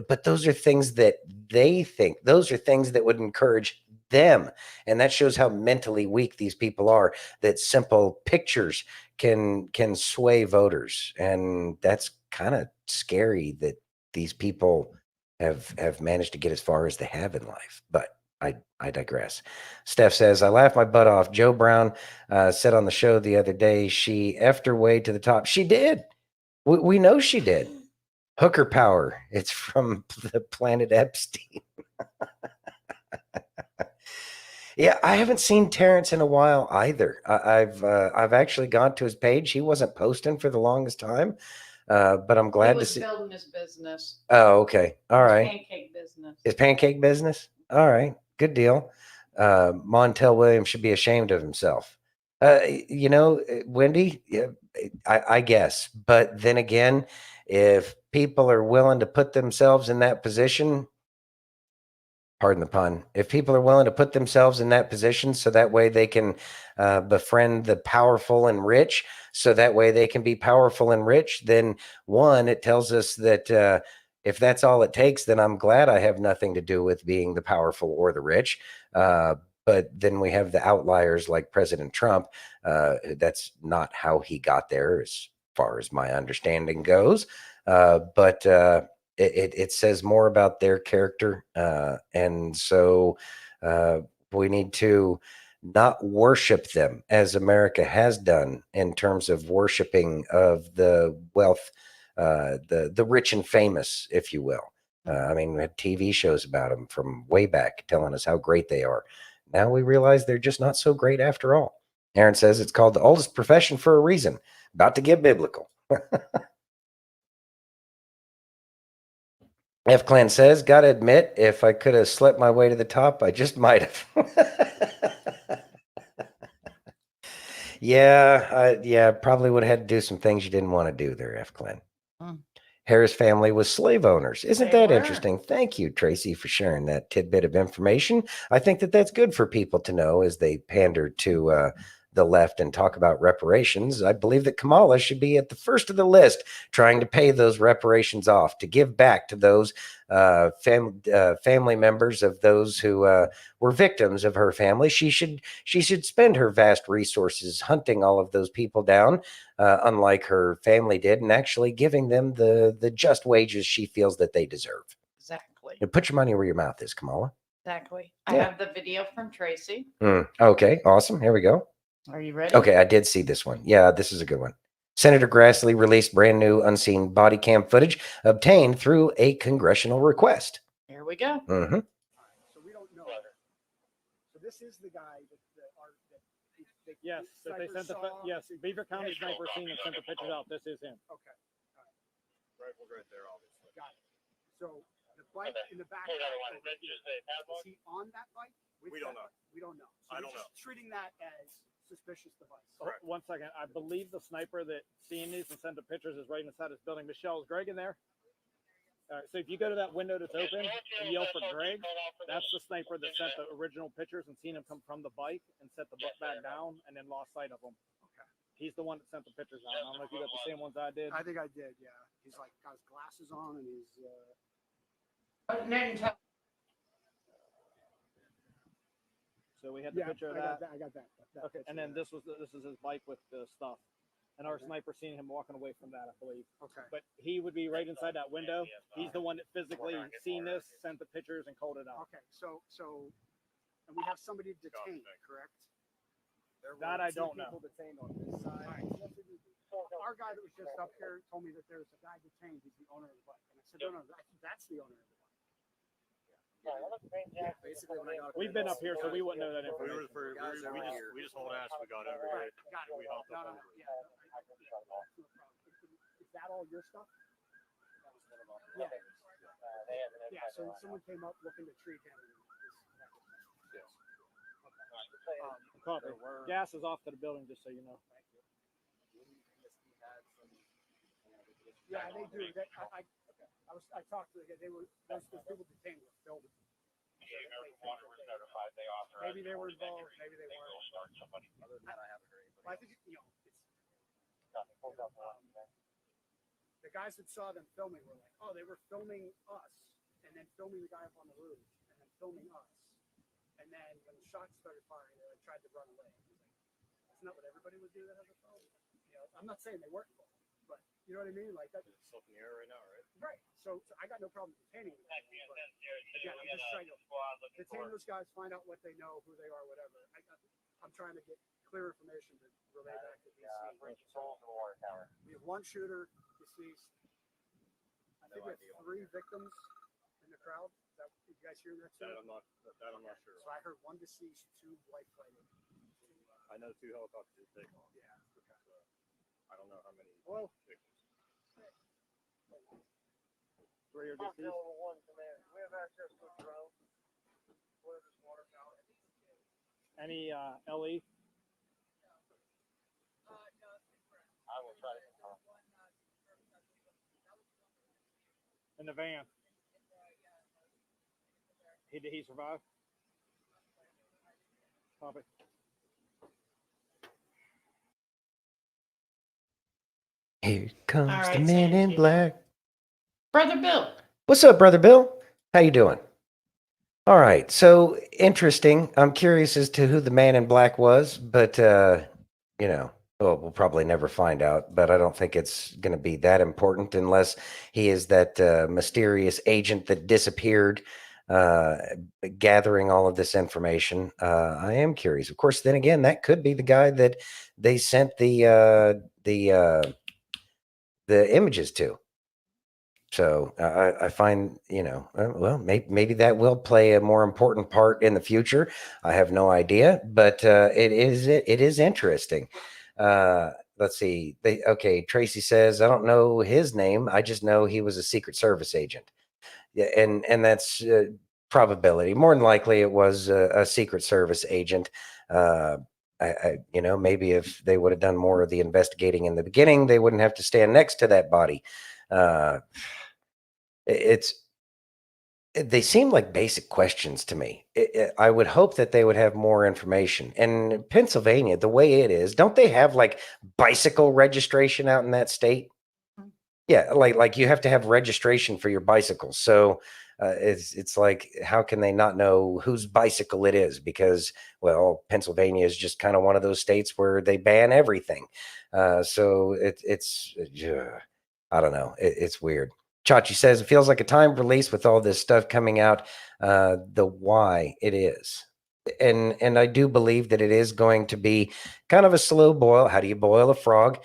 but those are things that they think, those are things that would encourage them. And that shows how mentally weak these people are, that simple pictures can sway voters. And that's kind of scary that these people have managed to get as far as they have in life. But I digress. Steph says, I laughed my butt off. Joe Brown said on the show the other day, she effed her way to the top. She did. We know she did. Hooker power. It's from the planet Epstein. Yeah, I haven't seen Terrence in a while either. I've actually gone to his page. He wasn't posting for the longest time, but I'm glad to see. Building his business. Oh, okay. All right. Pancake business. His pancake business. All right. Good deal. Montel Williams should be ashamed of himself. Wendy, I guess. But then again, if people are willing to put themselves in that position, pardon the pun, if people are willing to put themselves in that position so that way they can befriend the powerful and rich, so that way they can be powerful and rich, then one, it tells us that if that's all it takes, then I'm glad I have nothing to do with being the powerful or the rich. But then we have the outliers like President Trump. That's not how he got there, as far as my understanding goes. But It says more about their character, and so we need to not worship them as America has done in terms of worshiping of the wealth, the rich and famous, if you will. I mean, we had TV shows about them from way back telling us how great they are. Now we realize they're just not so great after all. Aaron says it's called the oldest profession for a reason. About to get biblical. F Clan says, gotta admit, if I could have slept my way to the top, I just might have. Yeah, probably would have had to do some things you didn't want to do there, F Clan. Harris family was slave owners. Isn't They that were. interesting? Thank you, Tracy, for sharing that tidbit of information. I think that that's good for people to know as they pander to the left and talk about reparations. I believe that Kamala should be at the first of the list trying to pay those reparations off, to give back to those family members of those who were victims of her family. She should spend her vast resources hunting all of those people down, unlike her family did, and actually giving them the just wages she feels that they deserve. Exactly. Now, put your money where your mouth is, Kamala. Exactly. I Yeah. have the video from Tracy. Okay, awesome. Here we go. Are you ready? Okay, I did see this one. Yeah, this is a good one. Senator Grassley released brand new unseen body cam footage obtained through a congressional request. Here we go. Mm-hmm. So we don't know. So this is the guy yes, that they sent yes, Beaver County sniper scene and sent the pictures out. This is him. Okay. Rifle right there, obviously. Got it. So the bike in the back. Is he on that bike? We don't know. We don't know. So I don't know. Treating that as suspicious device. Correct. 1 second. I believe the sniper that seen these and sent the pictures is right inside this building. Michelle, is Greg in there? All right. So if you go to that window that's open and yell for Greg, that's the sniper that sent the original pictures and seen him come from the bike and set the butt back down and then lost sight of him. Okay. He's the one that sent the pictures out. I don't know if you got the same ones I did. I think I did. Yeah. He's like got his glasses on and he's. So we had the picture of that. I got that. Okay, and then this is his bike with the stuff, and our sniper seen him walking away from that, I believe. Okay. But he would be right inside that window. He's the one that physically seen this, sent the pictures, and called it out. Okay. So, and we have somebody detained, correct? That I don't know. People detained on this side. Our guy that was just up here told me that there's a guy detained. He's the owner of the bike, and I said, no, that's the owner of the bike. Yeah, basically, we've been up here, so we wouldn't know that information. We just hauled ass. We got over here. Got it. We hopped up. Yeah. Is that all your stuff? Yeah. Yeah. So someone came up looking to treat him. Copy. Gas is off to the building, just so you know. Yeah, they do. I talked to the guy. They were those people detained were filming. Maybe they were involved. Maybe they weren't. Other than that, I haven't heard anything. Well, I think the guys that saw them filming were like, "Oh, they were filming us, and then filming the guy up on the roof, and then filming us, and then when the shots started firing, they tried to run away." Isn't that what everybody would do that has a phone? You know, I'm not saying they weren't involved, but you know what I mean? Like that. It's up in the air right now, right? Right. So I got no problem detaining them. But again, I'm just trying to detain those guys, find out what they know, who they are, whatever. I'm trying to get clear information to relay back to DC. We have one shooter deceased. I think we have 3 victims in the crowd. Did you guys hear that too? That I'm not sure. So I heard 1 deceased, 2 life flighted. I know 2 helicopters were taken off. Yeah. Okay. I don't know how many victims. 3 are deceased. Any LE? In the van. Did he survive? Copy. Here comes All the right, man in Sandy. black. Brother Bill. What's up, Brother Bill? How you doing? All right. So interesting. I'm curious as to who the man in black was, but Well, we'll probably never find out, but I don't think it's going to be that important unless he is that mysterious agent that disappeared, uh, gathering all of this information. I am curious. Of course, then again, that could be the guy that they sent the images to. So I find, well, maybe that will play a more important part in the future. I have no idea, but it is interesting. Let's see. Okay, Tracy says I don't know his name. I just know he was a Secret Service agent. Yeah, and that's probability. More than likely, it was a Secret Service agent. Maybe if they would have done more of the investigating in the beginning, they wouldn't have to stand next to that body. They seem like basic questions to me. I would hope that they would have more information. And Pennsylvania, the way it is, don't they have like bicycle registration out in that state? Yeah, like you have to have registration for your bicycle. So it's like, how can they not know whose bicycle it is? Because, well, Pennsylvania is just kind of one of those states where they ban everything. So it's I don't know. It's weird. Chachi says it feels like a timed release with all this stuff coming out. The why it is, and I do believe that it is going to be kind of a slow boil. How do you boil a frog?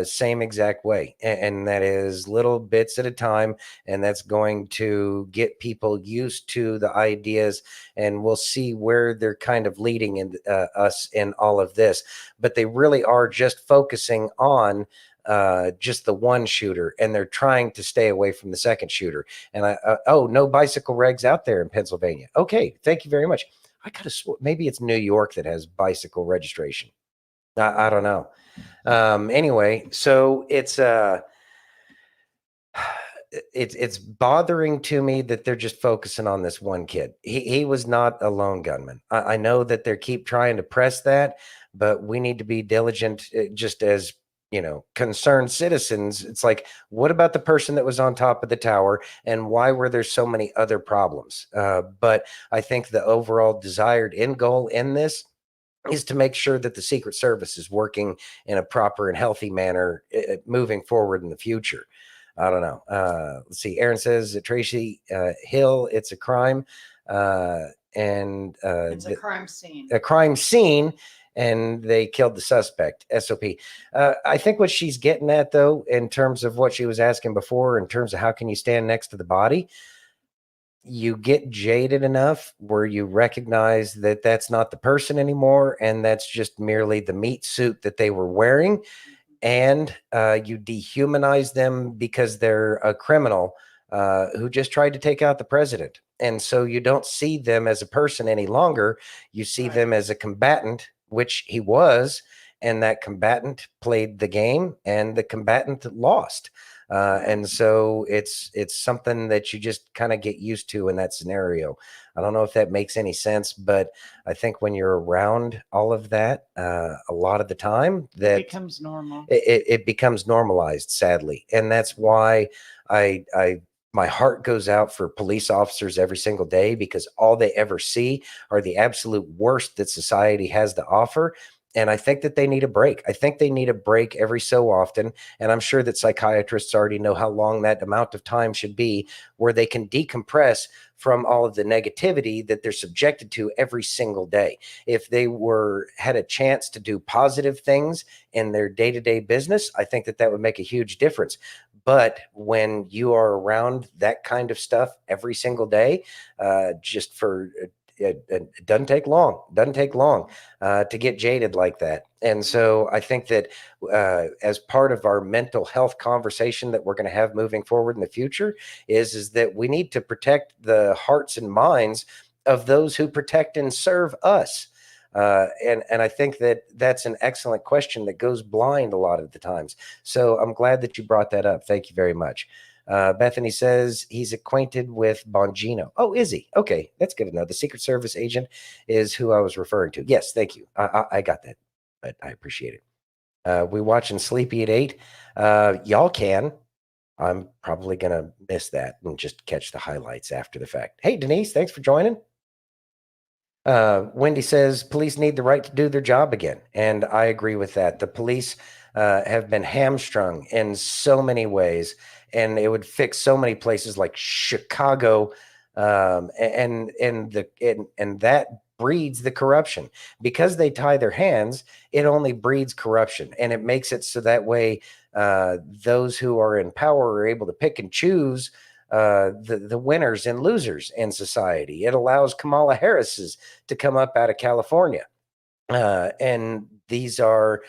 Same exact way, and that is little bits at a time, and that's going to get people used to the ideas, and we'll see where they're kind of leading in, us in all of this. But they really are just focusing on just the one shooter, and they're trying to stay away from the second shooter. And no bicycle regs out there in Pennsylvania. Okay, thank you very much. I could have maybe it's New York that has bicycle registration. I don't know. Anyway, so it's bothering to me that they're just focusing on this one kid. He was not a lone gunman. I know that they keep trying to press that, but we need to be diligent, just as concerned citizens. It's like, what about the person that was on top of the tower, and why were there so many other problems? But I think the overall desired end goal in this is to make sure that the Secret Service is working in a proper and healthy manner moving forward in the future. I don't know. Let's see. Aaron says Tracy Hill, it's a crime. It's a crime scene. A crime scene, and they killed the suspect. SOP. I think what she's getting at, though, in terms of what she was asking before, in terms of how can you stand next to the body, you get jaded enough where you recognize that that's not the person anymore, and that's just merely the meat suit that they were wearing, and you dehumanize them because they're a criminal who just tried to take out the president. And so you don't see them as a person any longer. You see them as a combatant, which he was, and that combatant played the game, and the combatant lost. And so it's something that you just kind of get used to in that scenario. I don't know if that makes any sense, but I think when you're around all of that, a lot of the time, that It becomes normal. it becomes normalized, sadly. And that's why my heart goes out for police officers every single day, because all they ever see are the absolute worst that society has to offer. And I think that they need a break. I think they need a break every so often. And I'm sure that psychiatrists already know how long that amount of time should be, where they can decompress from all of the negativity that they're subjected to every single day. If they had a chance to do positive things in their day-to-day business, I think that would make a huge difference. But when you are around that kind of stuff every single day, it doesn't take long to get jaded like that. And so I think that as part of our mental health conversation that we're going to have moving forward in the future is that we need to protect the hearts and minds of those who protect and serve us. And I think that that's an excellent question that goes blind a lot of the times. So I'm glad that you brought that up. Thank you very much. Bethany says he's acquainted with Bongino. Oh, is he? Okay, that's good to know. The Secret Service agent is who I was referring to. Yes, thank you. I got that, but I appreciate it. We watching Sleepy at 8. Y'all can. I'm probably going to miss that and just catch the highlights after the fact. Hey, Denise, thanks for joining. Wendy says police need the right to do their job again. And I agree with that. The police have been hamstrung in so many ways, and it would fix so many places like Chicago. And that breeds the corruption because they tie their hands. It only breeds corruption, and it makes it so that way those who are in power are able to pick and choose the winners and losers in society. It allows Kamala Harris's to come up out of California, and these are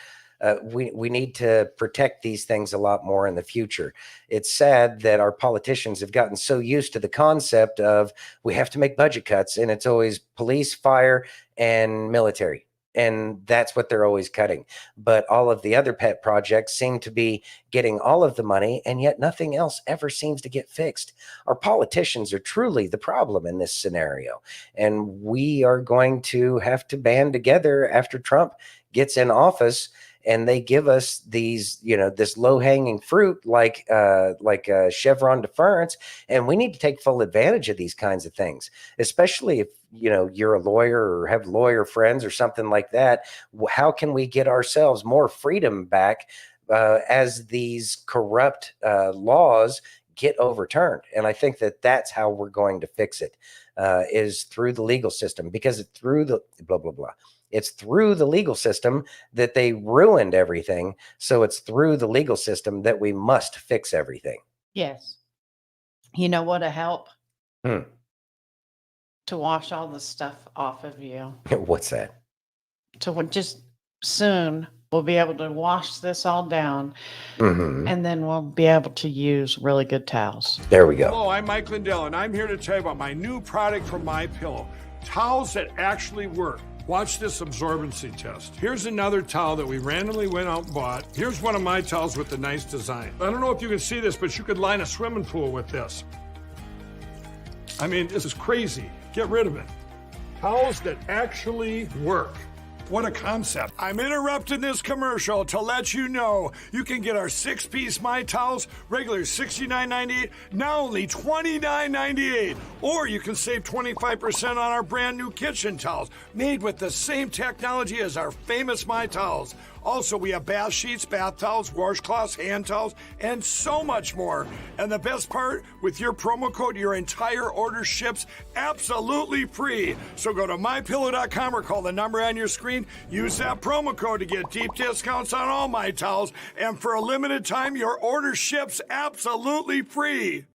we need to protect these things a lot more in the future. It's sad that our politicians have gotten so used to the concept of we have to make budget cuts, and it's always police, fire, and military. And that's what they're always cutting. But all of the other pet projects seem to be getting all of the money, and yet nothing else ever seems to get fixed. Our politicians are truly the problem in this scenario. And we are going to have to band together after Trump gets in office, and they give us these, this low-hanging fruit like Chevron deference, and we need to take full advantage of these kinds of things, especially if you're a lawyer or have lawyer friends or something like that. How can we get ourselves more freedom back as these corrupt laws get overturned? And I think that that's how we're going to fix it, is through the legal system, because it's through the blah, blah, blah. It's through the legal system that they ruined everything. So it's through the legal system that we must fix everything. Yes. You know what'll help? Hmm. To wash all the stuff off of you. What's that? So just soon we'll be able to wash this all down, and then we'll be able to use really good towels. There we go. Hello, I'm Mike Lindell, and I'm here to tell you about my new product from MyPillow. Towels that actually work. Watch this absorbency test. Here's another towel that we randomly went out and bought. Here's one of my towels with the nice design. I don't know if you can see this, but you could line a swimming pool with this. I mean, this is crazy. Get rid of it. Towels that actually work. What a concept. I'm interrupting this commercial to let you know you can get our 6-piece My Towels, regular $69.98, now only $29.98. Or you can save 25% on our brand new kitchen towels, made with the same technology as our famous My Towels. Also, we have bath sheets, bath towels, washcloths, hand towels, and so much more. And the best part, with your promo code, your entire order ships absolutely free. So go to mypillow.com or call the number on your screen. Use that promo code to get deep discounts on all My Towels. And for a limited time, your order ships absolutely free.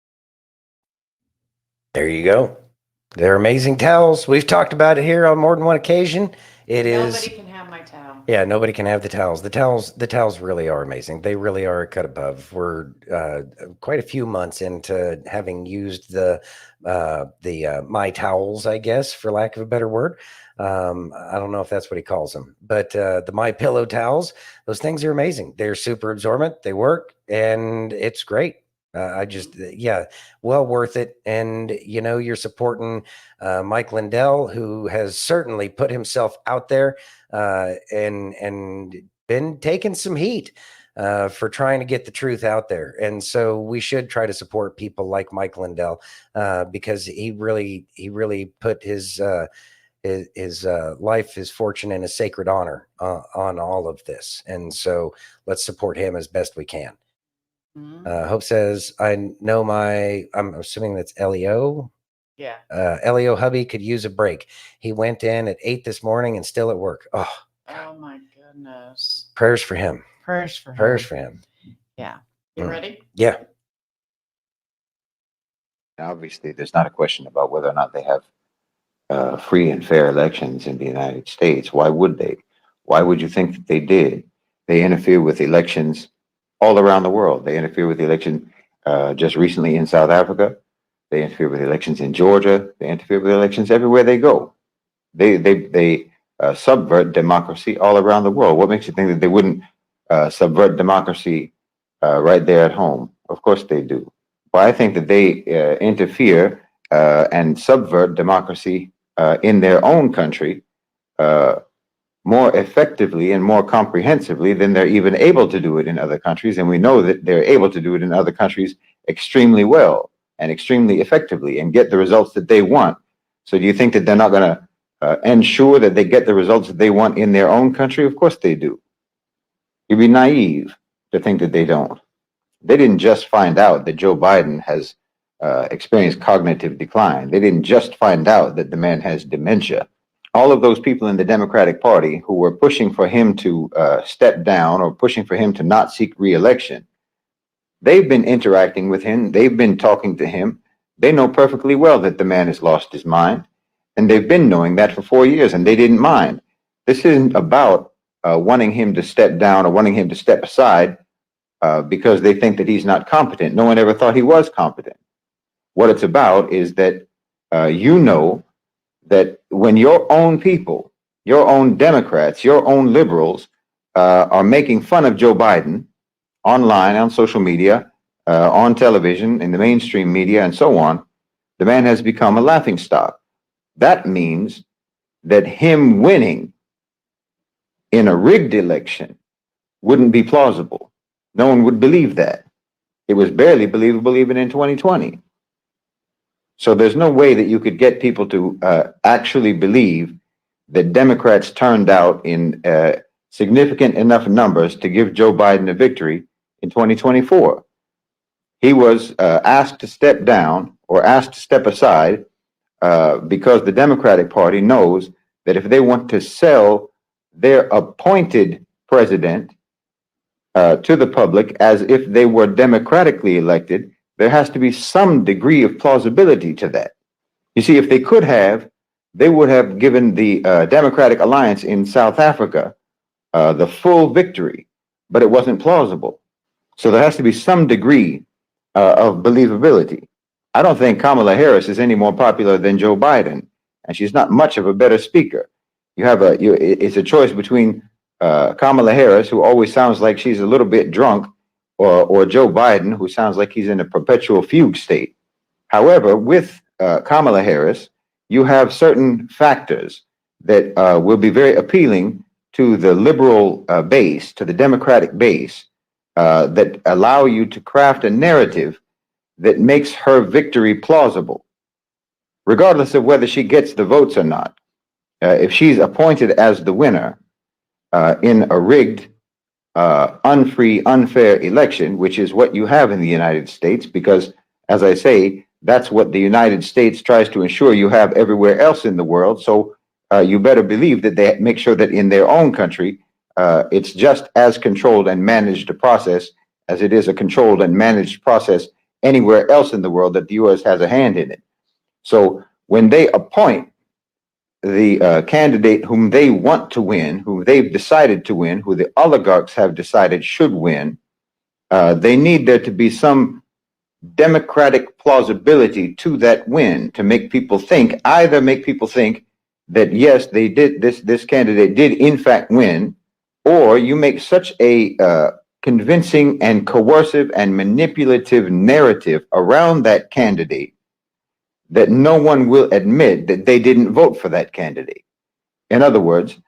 There you go. They're amazing towels. We've talked about it here on more than one occasion. Nobody can have my towel. Yeah, nobody can have the towels. The towels really are amazing. They really are a cut above. We're quite a few months into having used the My Towels, I guess, for lack of a better word. I don't know if that's what he calls them, but the My Pillow towels, those things are amazing. They're super absorbent. They work, and it's great. Well worth it. And you're supporting Mike Lindell, who has certainly put himself out there and been taking some heat for trying to get the truth out there. And so we should try to support people like Mike Lindell because he really put his life, his fortune, and his sacred honor on all of this. And so let's support him as best we can. Hope says, I'm assuming that's Leo. Yeah. Leo hubby could use a break. He went in at 8 this morning and still at work. Oh my goodness. Prayers for him. Prayers for him. Yeah. You ready? Yeah. Obviously, there's not a question about whether or not they have free and fair elections in the United States. Why would they? Why would you think that they did? They interfere with elections all around the world. They interfere with the election just recently in South Africa. They interfere with elections in Georgia. They interfere with elections everywhere they go. They subvert democracy all around the world. What makes you think that they wouldn't subvert democracy right there at home? Of course they do. But I think that they interfere and subvert democracy in their own country more effectively and more comprehensively than they're even able to do it in other countries. And we know that they're able to do it in other countries extremely well and extremely effectively and get the results that they want. So do you think that they're not going ensure that they get the results that they want in their own country? Of course they do. You'd be naive to think that they don't. They didn't just find out that Joe Biden has experienced cognitive decline. They didn't just find out that the man has dementia. All of those people in the Democratic Party who were pushing for him to step down or pushing for him to not seek re-election, they've been interacting with him. They've been talking to him. They know perfectly well that the man has lost his mind. And they've been knowing that for 4 years, and they didn't mind. This isn't about wanting him to step down or wanting him to step aside because they think that he's not competent. No one ever thought he was competent. What it's about is that you know that when your own people, your own Democrats, your own liberals are making fun of Joe Biden online, on social media, on television, in the mainstream media, and so on, the man has become a laughingstock. That means that him winning in a rigged election wouldn't be plausible. No one would believe that. It was barely believable even in 2020. So there's no way that you could get people to actually believe that Democrats turned out in significant enough numbers to give Joe Biden a victory in 2024. He was asked to step down or asked to step aside because the Democratic Party knows that if they want to sell their appointed president to the public as if they were democratically elected, there has to be some degree of plausibility to that. You see, if they could have, they would have given the Democratic Alliance in South Africa the full victory, but it wasn't plausible. So there has to be some degree of believability. I don't think Kamala Harris is any more popular than Joe Biden, and she's not much of a better speaker. You have it's a choice between Kamala Harris, who always sounds like she's a little bit drunk, or Joe Biden, who sounds like he's in a perpetual fugue state. However, with Kamala Harris, you have certain factors that will be very appealing to the liberal base, to the Democratic base, that allow you to craft a narrative that makes her victory plausible, regardless of whether she gets the votes or not. If she's appointed as the winner in a rigged, unfree, unfair election, which is what you have in the United States, because, as I say, that's what the United States tries to ensure you have everywhere else in the world. So you better believe that they make sure that in their own country, it's just as controlled and managed a process as it is a controlled and managed process anywhere else in the world that the U.S. has a hand in it. So when they appoint the candidate whom they want to win, who they've decided to win, who the oligarchs have decided should win, they need there to be some democratic plausibility to that win to make people think, either make people think that yes, they did this candidate did in fact win, or you make such a convincing and coercive and manipulative narrative around that candidate that no one will admit that they didn't vote for that candidate. In other words,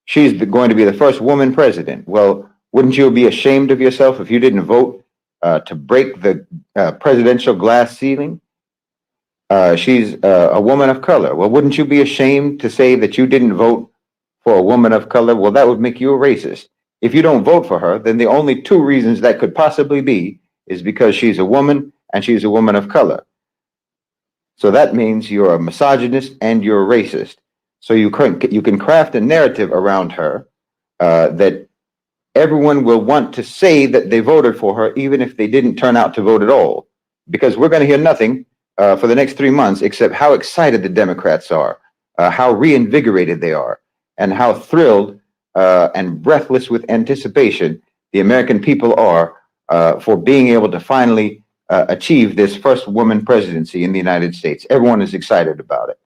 she's going to be the first woman president. Well, wouldn't you be ashamed of yourself if you didn't vote to break the presidential glass ceiling? She's a woman of color. Well, wouldn't you be ashamed to say that you didn't vote for a woman of color? Well, that would make you a racist. If you don't vote for her, then the only two reasons that could possibly be is because she's a woman and she's a woman of color. So that means you're a misogynist and you're a racist. So you can craft a narrative around her that everyone will want to say that they voted for her, even if they didn't turn out to vote at all. Because we're going to hear nothing for the next 3 months except how excited the Democrats are, how reinvigorated they are, and how thrilled and breathless with anticipation the American people are for being able to finally achieve this first woman presidency in the United States. Everyone is excited about it.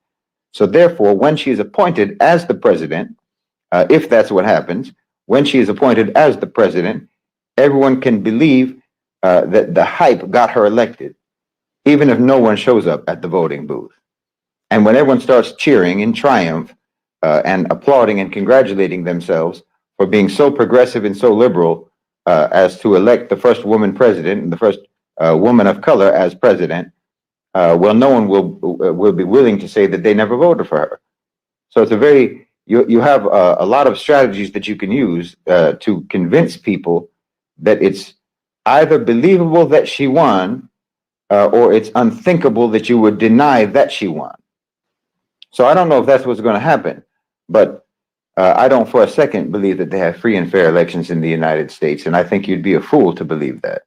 So therefore, when she is appointed as the president, if that's what happens, when she is appointed as the president, everyone can believe that the hype got her elected, even if no one shows up at the voting booth. And when everyone starts cheering in triumph and applauding and congratulating themselves for being so progressive and so liberal as to elect the first woman president and the first woman of color as president, well, no one will be willing to say that they never voted for her. So it's a very, you have a lot of strategies that you can use to convince people that it's either believable that she won or it's unthinkable that you would deny that she won. So I don't know if that's what's going to happen, but I don't for a second believe that they have free and fair elections in the United States. And I think you'd be a fool to believe that.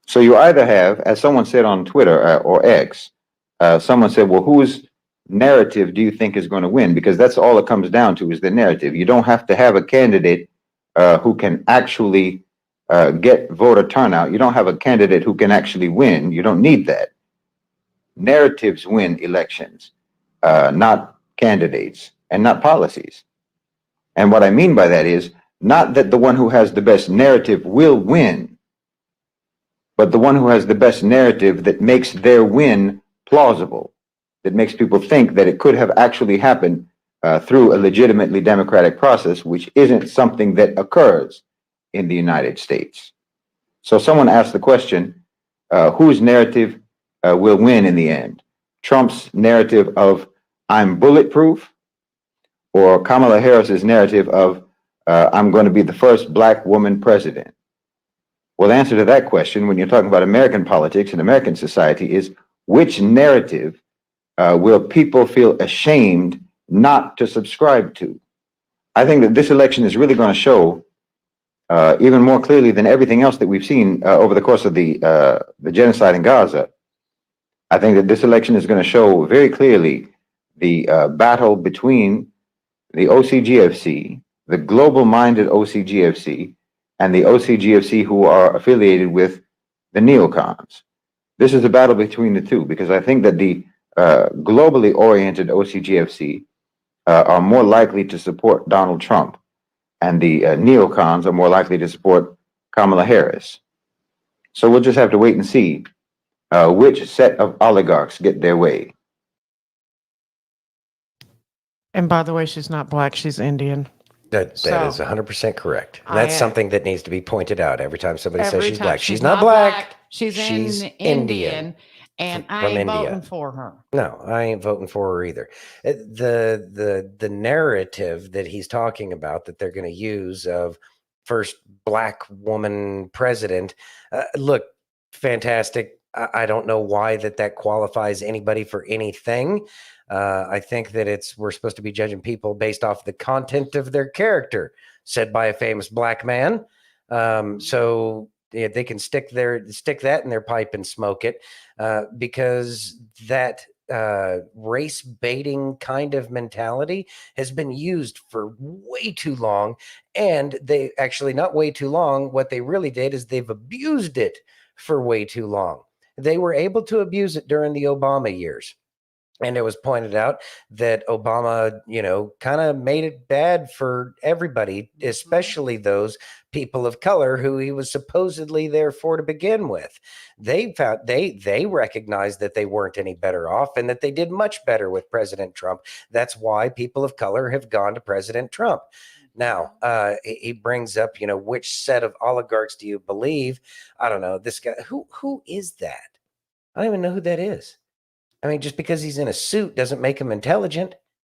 So you either have, as someone said on Twitter or X, someone said, well, whose narrative do you think is going to win? Because that's all it comes down to is the narrative. You don't have to have a candidate who can actually get voter turnout. You don't have a candidate who can actually win. You don't need that. Narratives win elections, not candidates and not policies. And what I mean by that is not that the one who has the best narrative will win, but the one who has the best narrative that makes their win plausible, that makes people think that it could have actually happened through a legitimately democratic process, which isn't something that occurs in the United States. So someone asked the question, whose narrative will win in the end? Trump's narrative of I'm bulletproof, or Kamala Harris's narrative of I'm going to be the first Black woman president? Well, the answer to that question, when you're talking about American politics and American society, is which narrative will people feel ashamed not to subscribe to? I think that this election is really going to show even more clearly than everything else that we've seen over the course of the genocide in Gaza. I think that this election is going to show very clearly the battle between the OCGFC, the global-minded OCGFC, and the OCGFC who are affiliated with the neocons. This is a battle between the two, because I think that the globally oriented OCGFC are more likely to support Donald Trump, and the neocons are more likely to support Kamala Harris. So we'll just have to wait and see which set of oligarchs get their way. And by the way, she's not Black, she's Indian. That is So, 100% correct. And that's I, something that needs to be pointed out every time somebody says every she's time Black. She's not Black. She's, she's Indian. And I from ain't India. voting for her. No, I ain't voting for her either. The narrative that he's talking about that they're going to use of first Black woman president, look, fantastic. I don't know why that qualifies anybody for anything. I think that we're supposed to be judging people based off the content of their character, said by a famous Black man. So yeah, they can stick that in their pipe and smoke it, because that race baiting kind of mentality has been used for way too long. And they actually, not way too long, what they really did is they've abused it for way too long. They were able to abuse it during the Obama years. And it was pointed out that Obama, kind of made it bad for everybody, especially those people of color who he was supposedly there for to begin with. They found they recognized that they weren't any better off and that they did much better with President Trump. That's why people of color have gone to President Trump. Now, he brings up, which set of oligarchs do you believe? I don't know. This guy, who is that? I don't even know who that is. I mean, just because he's in a suit doesn't make him intelligent.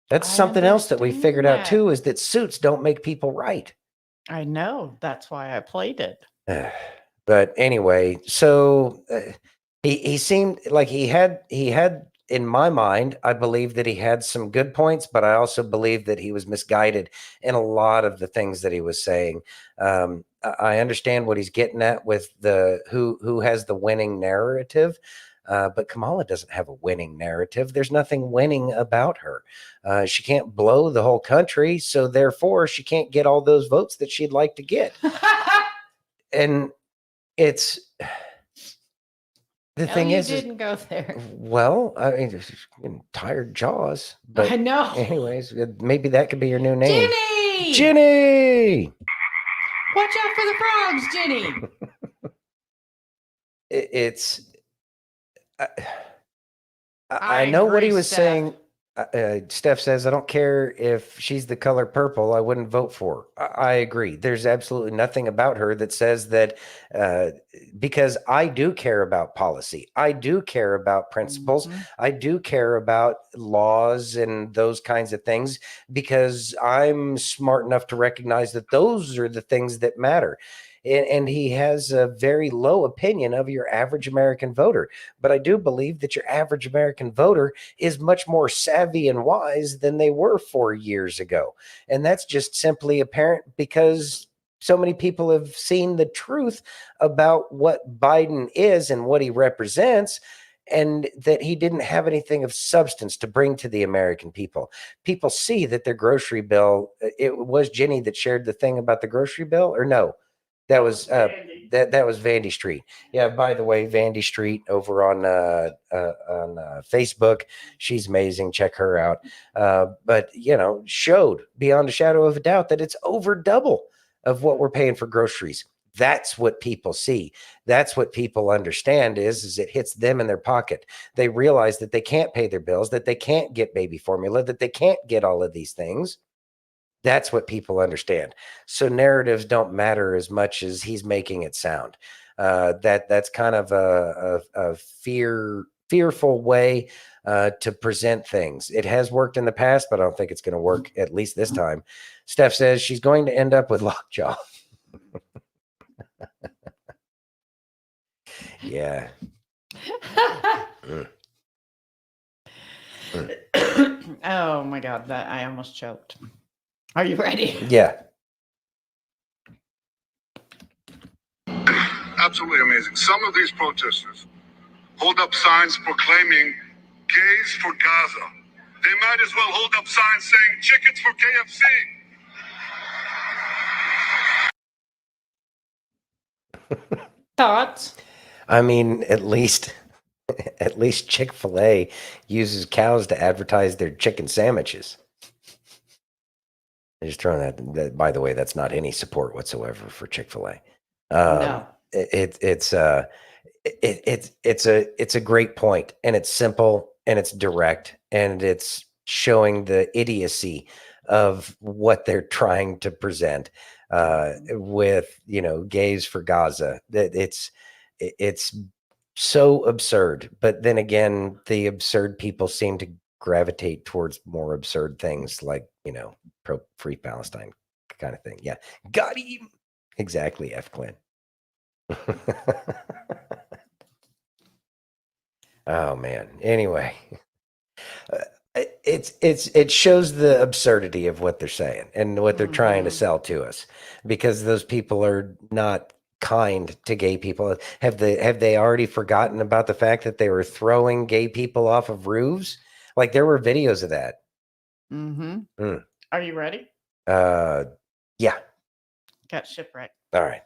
That's something else that we figured out too, is that suits don't make people right. I know. That's why I played it. But anyway, so he seemed like he had, in my mind, I believe that he had some good points, but I also believe that he was misguided in a lot of the things that he was saying. I understand what he's getting at with the who has the winning narrative. But Kamala doesn't have a winning narrative. There's nothing winning about her. She can't blow the whole country, so therefore she can't get all those votes that she'd like to get. And it's the thing is, didn't go there. Well, I mean, tired jaws. But I know. Anyways, maybe that could be your new name, Jenny. Jenny. Watch out for the frogs, Jenny. It's. I know what he was saying. Steph says, I don't care if she's the color purple. I wouldn't vote for her. I agree. There's absolutely nothing about her that says that, because I do care about policy. I do care about principles. I do care about laws and those kinds of things because I'm smart enough to recognize that those are the things that matter. And he has a very low opinion of your average American voter. But I do believe that your average American voter is much more savvy and wise than they were 4 years ago. And that's just simply apparent because so many people have seen the truth about what Biden is and what he represents, and that he didn't have anything of substance to bring to the American people. People see that their grocery bill, it was Jenny that shared the thing about the grocery bill, or no? That was that was Vandy Street. Yeah. By the way, Vandy Street over on Facebook. She's amazing. Check her out. But showed beyond a shadow of a doubt that it's over double of what we're paying for groceries. That's what people see. That's what people understand is it hits them in their pocket. They realize that they can't pay their bills, that they can't get baby formula, that they can't get all of these things. That's what people understand. So narratives don't matter as much as he's making it sound. That's kind of a fearful way to present things. It has worked in the past, but I don't think it's going to work at least this time. Steph says she's going to end up with lockjaw. Yeah. Oh my God, that I almost choked. Are you ready? Yeah. Absolutely amazing. Some of these protesters hold up signs proclaiming gays for Gaza. They might as well hold up signs saying chickens for KFC. Thoughts? I mean, at least Chick-fil-A uses cows to advertise their chicken sandwiches. I'm just throwing that. By the way, that's not any support whatsoever for Chick-fil-A. No. It's a great point, and it's simple, and it's direct, and it's showing the idiocy of what they're trying to present with gays for Gaza. That it's so absurd. But then again, the absurd people seem to gravitate towards more absurd things like pro free Palestine kind of thing. Yeah, got him. Exactly, F. Quinn. Oh man. Anyway, it shows the absurdity of what they're saying and what they're trying to sell to us, because those people are not kind to gay people. Have they already forgotten about the fact that they were throwing gay people off of roofs? Like there were videos of that. Mm-hmm. Are you ready? Yeah. Got shipwrecked. All right.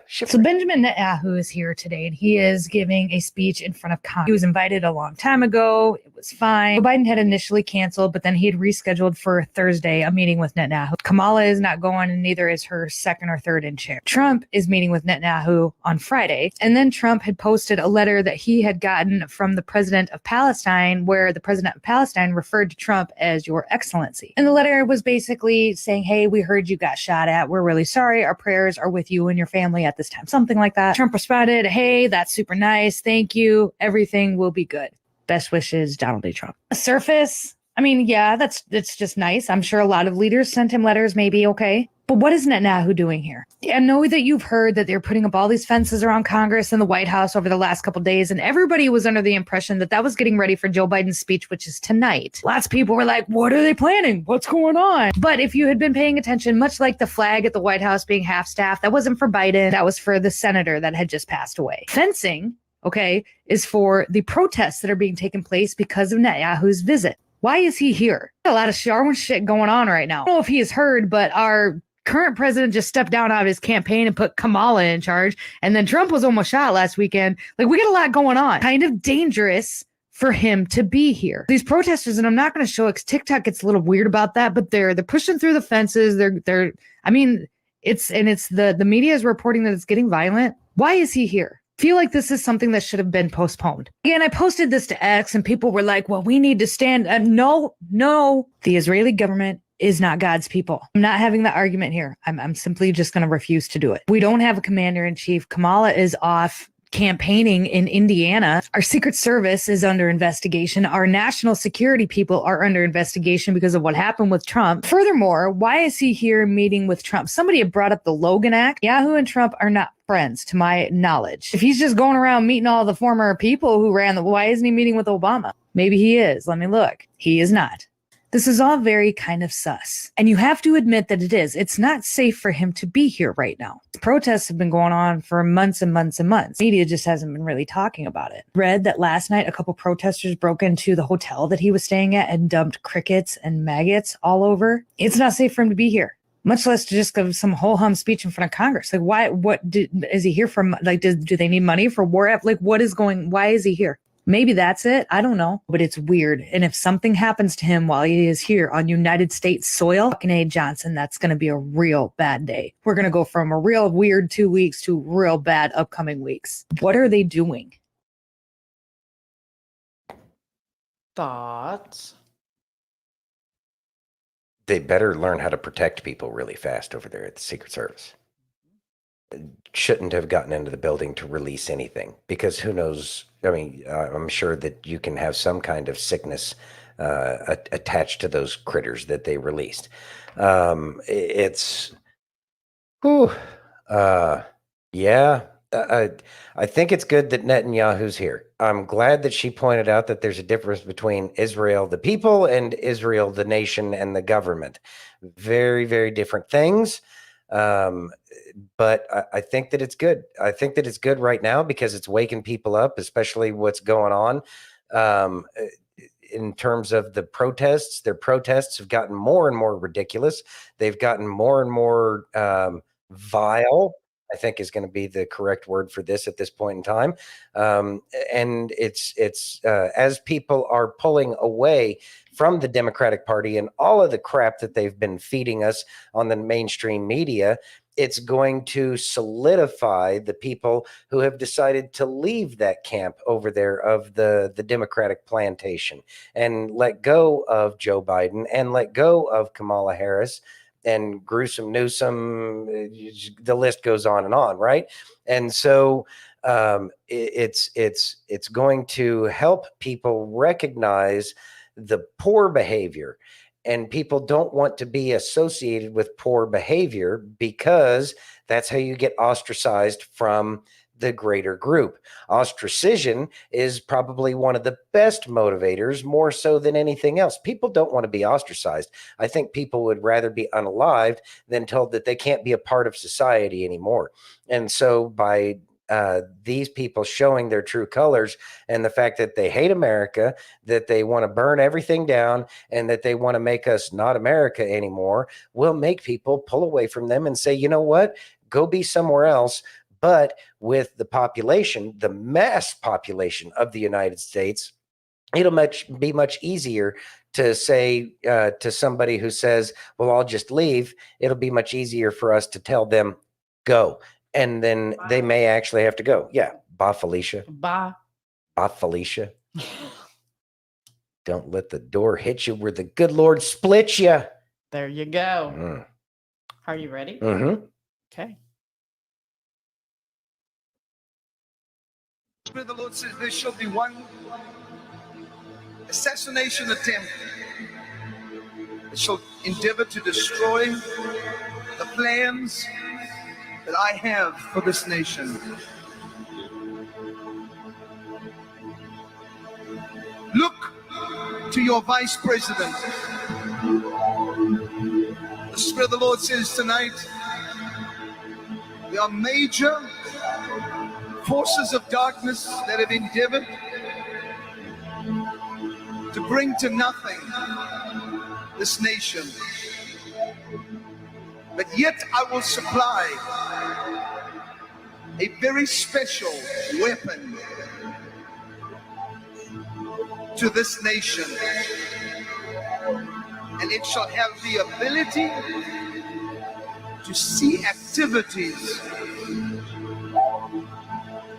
So Benjamin Netanyahu is here today, and he is giving a speech in front of Congress. He was invited a long time ago. It was fine. Joe Biden had initially canceled, but then he had rescheduled for Thursday a meeting with Netanyahu. Kamala is not going, and neither is her second or third in chair. Trump is meeting with Netanyahu on Friday, and then Trump had posted a letter that he had gotten from the president of Palestine, where the president of Palestine referred to Trump as Your Excellency. And the letter was basically saying, hey, we heard you got shot at. We're really sorry. Our prayers are with you and your family at this time, something like that. Trump responded, hey, that's super nice. Thank you. Everything will be good. Best wishes, Donald J. Trump. Surface, I mean, yeah, that's just nice. I'm sure a lot of leaders sent him letters, maybe, okay. But what is Netanyahu doing here? I know that you've heard that they're putting up all these fences around Congress and the White House over the last couple of days, and everybody was under the impression that that was getting ready for Joe Biden's speech, which is tonight. Lots of people were like, what are they planning? What's going on? But if you had been paying attention, much like the flag at the White House being half-staffed, that wasn't for Biden. That was for the senator that had just passed away. Fencing, okay, is for the protests that are being taken place because of Netanyahu's visit. Why is he here? A lot of Sharwin shit going on right now. I don't know if he has heard, but our current president just stepped down out of his campaign and put Kamala in charge. And then Trump was almost shot last weekend. Like, we got a lot going on. Kind of dangerous for him to be here. These protesters, and I'm not going to show it because TikTok gets a little weird about that, but they're pushing through the fences. I mean, it's the media is reporting that it's getting violent. Why is he here? Feel like this is something that should have been postponed. Again, I posted this to X and people were like, well, we need to stand. No, the Israeli government is not God's people. I'm not having the argument here. I'm simply just going to refuse to do it. We don't have a commander in chief. Kamala is off campaigning in Indiana. Our Secret Service is under investigation. Our national security people are under investigation because of what happened with Trump. Furthermore, why is he here meeting with Trump? Somebody had brought up the Logan Act. Yahoo and Trump are not friends, to my knowledge. If he's just going around meeting all the former people who ran the, why isn't he meeting with Obama? Maybe he is. Let me look. He is not. This is all very kind of sus. And you have to admit that it is. It's not safe for him to be here right now. Protests have been going on for months and months and months. Media just hasn't been really talking about it. Read that last night, a couple protesters broke into the hotel that he was staying at and dumped crickets and maggots all over. It's not safe for him to be here, much less to just give some ho-hum speech in front of Congress. Like, why, is he here for, like, do they need money for war? Like, why is he here? Maybe that's it. I don't know, but it's weird. And if something happens to him while he is here on United States soil, fucking A. Johnson, that's going to be a real bad day. We're going to go from a real weird 2 weeks to real bad upcoming weeks. What are they doing? Thoughts? They better learn how to protect people really fast over there at the Secret Service. Shouldn't have gotten into the building to release anything, because who knows? I mean, I'm sure that you can have some kind of sickness attached to those critters that they released. It's, whew, yeah. I think it's good that Netanyahu's here. I'm glad that she pointed out that there's a difference between Israel, the people, and Israel, the nation, and the government. Very, very different things. But I think that it's good. I think that it's good right now because it's waking people up, especially what's going on in terms of the protests. Their protests have gotten more and more ridiculous. They've gotten more and more vile, I think is going to be the correct word for this at this point in time. And it's as people are pulling away from the Democratic Party and all of the crap that they've been feeding us on the mainstream media, it's going to solidify the people who have decided to leave that camp over there of the Democratic plantation and let go of Joe Biden and let go of Kamala Harris and Gruesome Newsom. The list goes on, right? And so it's going to help people recognize the poor behavior. And people don't want to be associated with poor behavior because that's how you get ostracized from the greater group. Ostracism is probably one of the best motivators, more so than anything else. People don't want to be ostracized. I think people would rather be unalived than told that they can't be a part of society anymore. And so by these people showing their true colors and the fact that they hate America, that they want to burn everything down, and that they want to make us not America anymore, will make people pull away from them and say, you know what, go be somewhere else. But with the population, the mass population of the United States, it'll be much easier to say to somebody who says, well, I'll just leave. It'll be much easier for us to tell them, go. And then they may actually have to go. Yeah. Bye, Felicia. Bye. Bye, Felicia. Don't let the door hit you where the good Lord splits you. There you go. Are you ready? Mm-hmm. Okay. The Lord says there shall be one assassination attempt that shall endeavor to destroy the plans that I have for this nation. Look to your vice president. The Spirit of the Lord says tonight, there are major forces of darkness that have endeavored to bring to nothing this nation. But yet I will supply a very special weapon to this nation. And it shall have the ability to see activities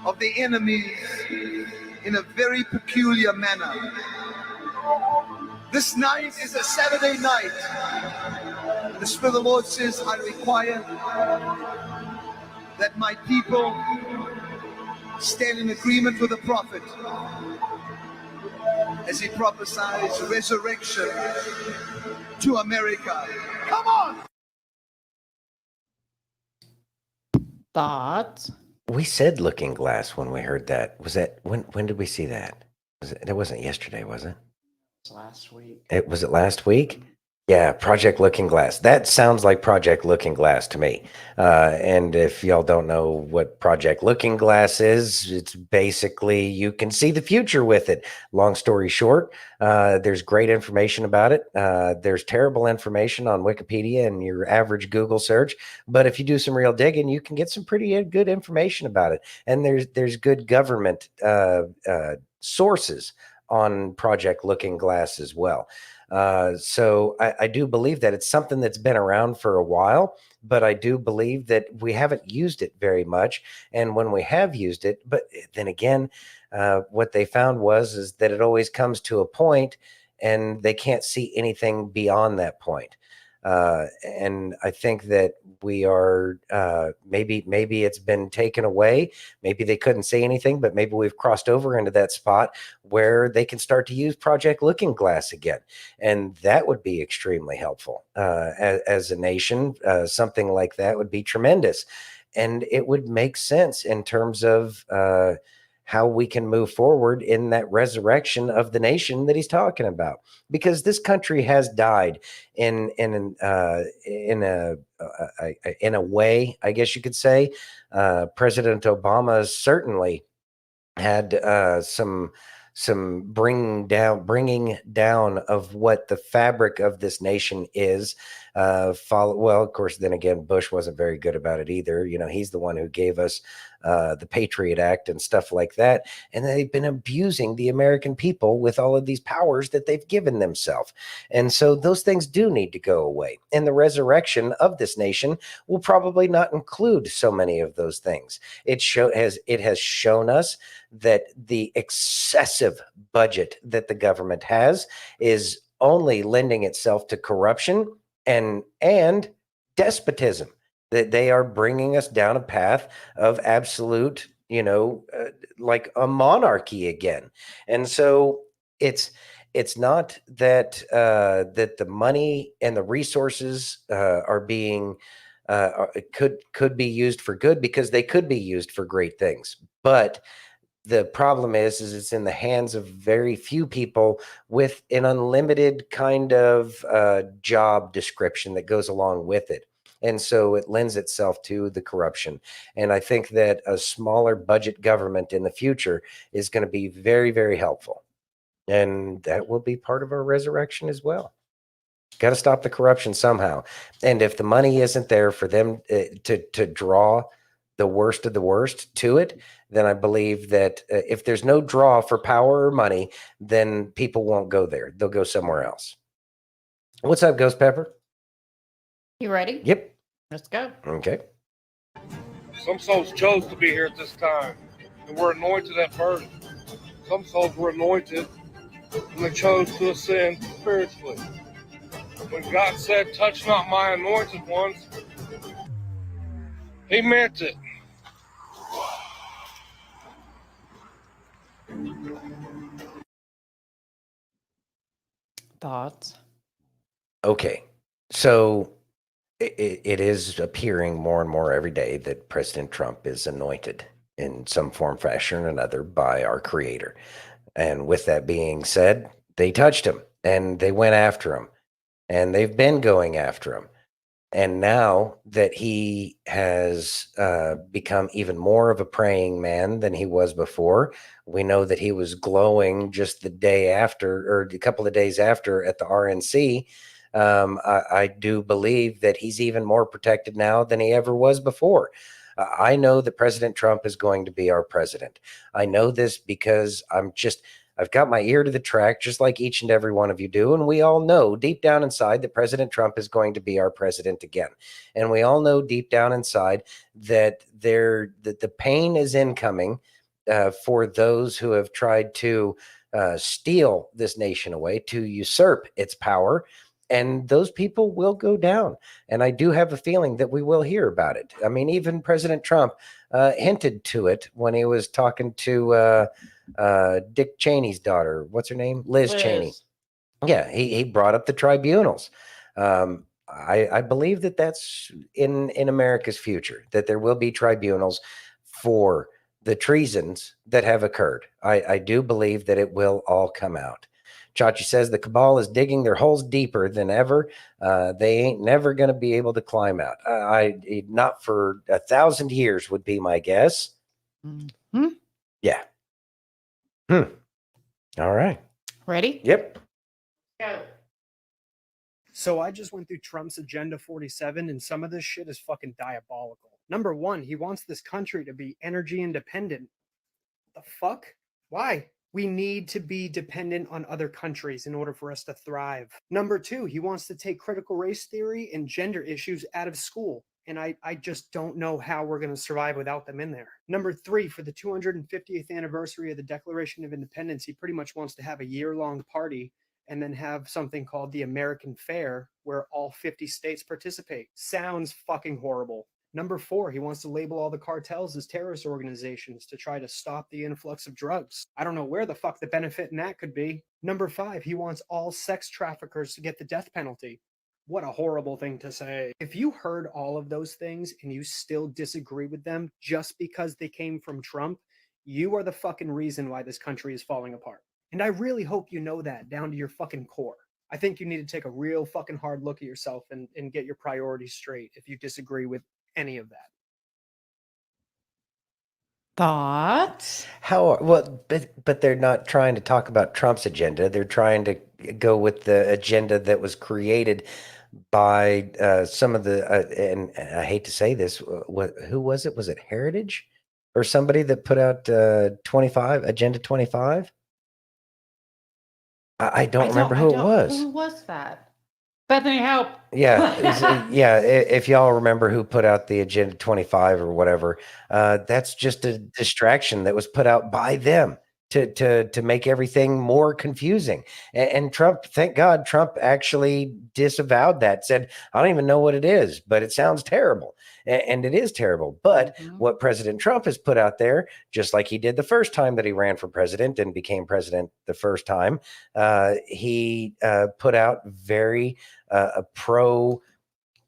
of the enemies in a very peculiar manner. This night is a Saturday night. The Spirit of the Lord says, I require that my people stand in agreement with the prophet as he prophesies resurrection to America. Come on! Thoughts? We said Looking Glass when we heard that. Was that when did we see that? It wasn't yesterday, was it? Last week. Was it last week? Yeah, Project Looking Glass. That sounds like Project Looking Glass to me. And if y'all don't know what Project Looking Glass is, it's basically you can see the future with it. Long story short, there's great information about it. There's terrible information on Wikipedia and your average Google search. But if you do some real digging, you can get some pretty good information about it. And there's good government sources on Project Looking Glass as well. So I do believe that it's something that's been around for a while, but I do believe that we haven't used it very much. And when we have used it, but then again, what they found is that it always comes to a point and they can't see anything beyond that point. And I think that we are maybe it's been taken away. Maybe they couldn't say anything, but maybe we've crossed over into that spot where they can start to use Project Looking Glass again. And that would be extremely helpful as a nation. Something like that would be tremendous. And it would make sense in terms of how we can move forward in that resurrection of the nation that he's talking about, because this country has died in a way, I guess you could say. President Obama certainly had some bringing down of what the fabric of this nation is. Well, of course, then again, Bush wasn't very good about it either. You know, he's the one who gave us the Patriot Act and stuff like that. And they've been abusing the American people with all of these powers that they've given themselves. And so those things do need to go away. And the resurrection of this nation will probably not include so many of those things. It has shown us that the excessive budget that the government has is only lending itself to corruption and despotism, that they are bringing us down a path of absolute, like a monarchy again. And so it's not that that the money and the resources are being could be used for good, because they could be used for great things. But the problem is it's in the hands of very few people with an unlimited kind of job description that goes along with it. And so it lends itself to the corruption. And I think that a smaller budget government in the future is going to be very, very helpful. And that will be part of our resurrection as well. Got to stop the corruption somehow. And if the money isn't there for them to draw the worst of the worst to it, then I believe that if there's no draw for power or money, then people won't go there. They'll go somewhere else. What's up, Ghost Pepper? You ready? Yep. Let's go. Okay. Some souls chose to be here at this time, and were anointed at birth. Some souls were anointed, and they chose to ascend spiritually. When God said, "Touch not my anointed ones," He meant it. Thoughts? Okay. So it is appearing more and more every day that President Trump is anointed in some form, fashion, or another by our Creator. And with that being said, they touched him and they went after him, and they've been going after him. And now that he has become even more of a praying man than he was before, we know that he was glowing just the day after, or a couple of days after, at the RNC. I do believe that he's even more protected now than he ever was before. I know that President Trump is going to be our president. I know this because I've got my ear to the track, just like each and every one of you do. And we all know deep down inside that President Trump is going to be our president again. And we all know deep down inside that the pain is incoming for those who have tried to steal this nation away, to usurp its power. And those people will go down. And I do have a feeling that we will hear about it. I mean, even President Trump hinted to it when he was talking to Dick Cheney's daughter. What's her name? Liz Cheney. Yeah, he brought up the tribunals. I believe that that's in America's future, that there will be tribunals for the treasons that have occurred. I do believe that it will all come out. Chachi says the cabal is digging their holes deeper than ever. They ain't never going to be able to climb out. Not for 1,000 years would be my guess. Mm-hmm. Yeah. All right. Ready? Yep. Go. So I just went through Trump's Agenda 47, and some of this shit is fucking diabolical. Number one, he wants this country to be energy independent. The fuck? Why? We need to be dependent on other countries in order for us to thrive. Number two, he wants to take critical race theory and gender issues out of school. And I just don't know how we're going to survive without them in there. Number three, for the 250th anniversary of the Declaration of Independence, he pretty much wants to have a year-long party and then have something called the American Fair where all 50 states participate. Sounds fucking horrible. Number four, he wants to label all the cartels as terrorist organizations to try to stop the influx of drugs. I don't know where the fuck the benefit in that could be. Number five, he wants all sex traffickers to get the death penalty. What a horrible thing to say. If you heard all of those things and you still disagree with them just because they came from Trump, you are the fucking reason why this country is falling apart. And I really hope you know that down to your fucking core. I think you need to take a real fucking hard look at yourself and get your priorities straight if you disagree with any of that. Thoughts? How well, but they're not trying to talk about Trump's agenda. They're trying to go with the agenda that was created by some of the and I hate to say this, who was it? Was it Heritage or somebody that put out Agenda 25? I don't remember who it was. Who was that? Bethany, help. Yeah, yeah. If y'all remember who put out the Agenda 25 or whatever, that's just a distraction that was put out by them to make everything more confusing. And Trump, thank God, Trump actually disavowed that. Said, I don't even know what it is, but it sounds terrible, and it is terrible. But what President Trump has put out there, just like he did the first time that he ran for president and became president the first time, he put out very a pro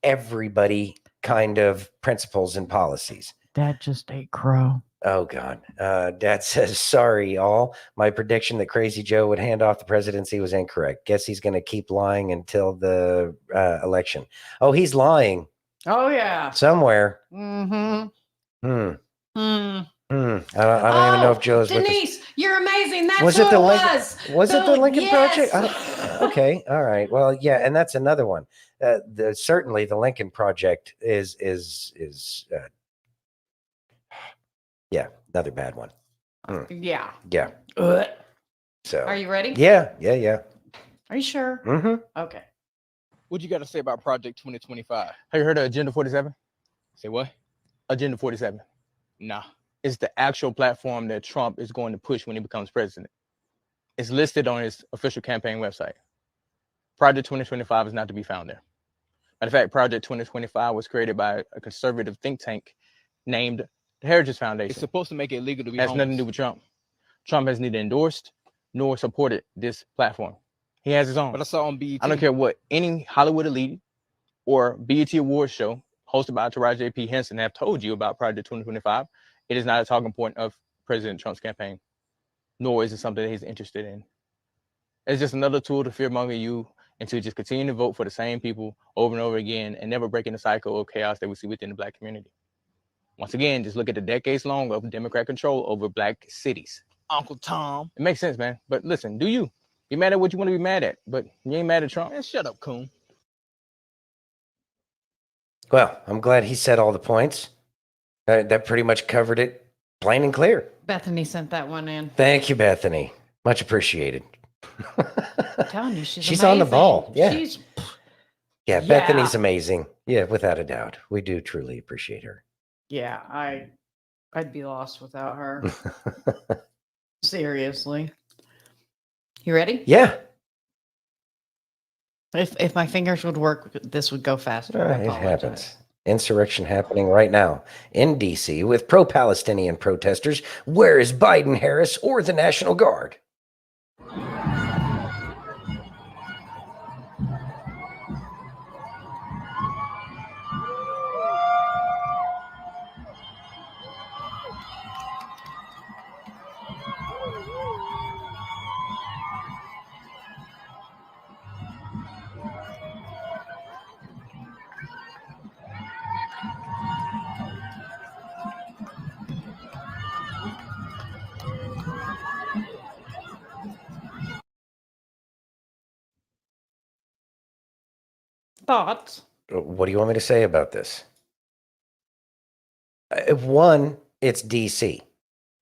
everybody kind of principles and policies. Dad just ate crow. Oh God. Dad says, sorry, all. My prediction that Crazy Joe would hand off the presidency was incorrect. Guess he's going to keep lying until the election. Oh, he's lying Oh yeah. somewhere. Mm-hmm. I don't even know if Joe's with us. Denise, you're amazing. That's Was who it the it Lincoln? was. Was it the Lincoln yes. Project? Okay, all right. Well, yeah, and that's another one. Certainly, the Lincoln Project is yeah, another bad one. Yeah. Yeah. Ugh. So. Are you ready? Yeah. Are you sure? Mm-hmm. Okay. What you got to say about Project 2025? Have you heard of Agenda 47? Say what? Agenda 47. Nah. It's the actual platform that Trump is going to push when he becomes president. It's listed on his official campaign website. Project 2025 is not to be found there. Matter of fact, Project 2025 was created by a conservative think tank named the Heritage Foundation. It's supposed to make it illegal to be homeless. Has nothing to do with Trump. Trump has neither endorsed nor supported this platform. He has his own. But I saw on BET. I don't care what any Hollywood elite or BET Awards show hosted by Taraji P. Henson have told you about Project 2025. It is not a talking point of President Trump's campaign, nor is it something that he's interested in. It's just another tool to fearmonger you and to just continue to vote for the same people over and over again and never breaking the cycle of chaos that we see within the Black community. Once again, just look at the decades long of Democrat control over Black cities. Uncle Tom. It makes sense, man. But listen, do you? Be mad at what you want to be mad at, but you ain't mad at Trump. Man, shut up, coon. Well, I'm glad he said all the points. That pretty much covered it plain and clear. Bethany sent that one in. Thank you, Bethany. Much appreciated. I'm telling you, she's on the amazing. ball. Yeah. She's Yeah, yeah. Bethany's amazing. Yeah, without a doubt. We do truly appreciate her. Yeah, I'd be lost without her. Seriously. You ready? Yeah. If my fingers would work, this would go faster. I It apologize. happens. Insurrection happening right now in D.C. with pro-Palestinian protesters. Where is Biden, Harris, or the National Guard? Thoughts? What do you want me to say about this? One, it's D.C.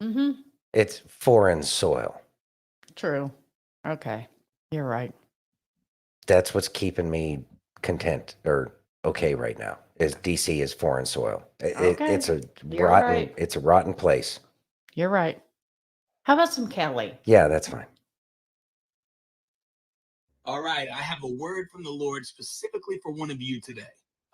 Mm-hmm. It's foreign soil. True. Okay. You're right. That's what's keeping me content or okay right now. Is D.C. is foreign soil. Okay. It's a You're rotten. right. It's a rotten place. You're right. How about some Kelly? Yeah, that's fine. All right, I have a word from the Lord specifically for one of you today.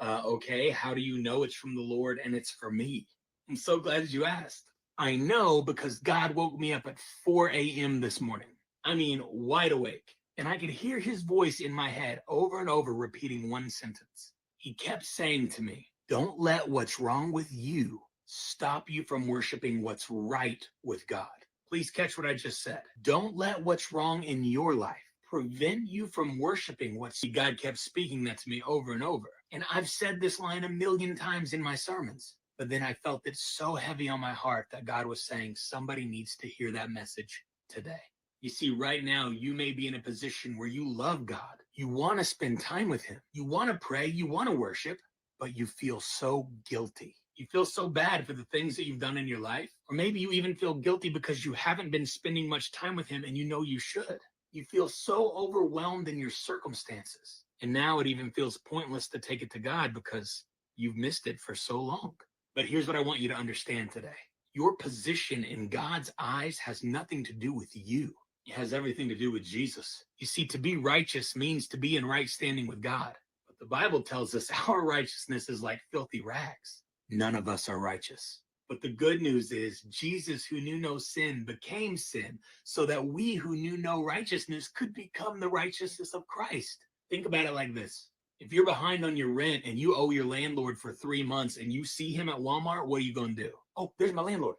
Okay, how do you know it's from the Lord and it's for me? I'm so glad you asked. I know because God woke me up at 4 a.m. this morning. I mean, wide awake. And I could hear his voice in my head over and over repeating one sentence. He kept saying to me, don't let what's wrong with you stop you from worshiping what's right with God. Please catch what I just said. Don't let what's wrong in your life prevent you from worshiping what God kept speaking that to me over and over. And I've said this line 1,000,000 times in my sermons, but then I felt it so heavy on my heart that God was saying somebody needs to hear that message today. You see, right now, you may be in a position where you love God. You want to spend time with him. You want to pray. You want to worship, but you feel so guilty. You feel so bad for the things that you've done in your life. Or maybe you even feel guilty because you haven't been spending much time with him and you know you should. You feel so overwhelmed in your circumstances. And now it even feels pointless to take it to God because you've missed it for so long. But here's what I want you to understand today. Your position in God's eyes has nothing to do with you. It has everything to do with Jesus. You see, to be righteous means to be in right standing with God. But the Bible tells us our righteousness is like filthy rags. None of us are righteous. But the good news is Jesus, who knew no sin, became sin so that we who knew no righteousness could become the righteousness of Christ. Think about it like this. If you're behind on your rent and you owe your landlord for 3 months and you see him at Walmart, what are you going to do? Oh, there's my landlord.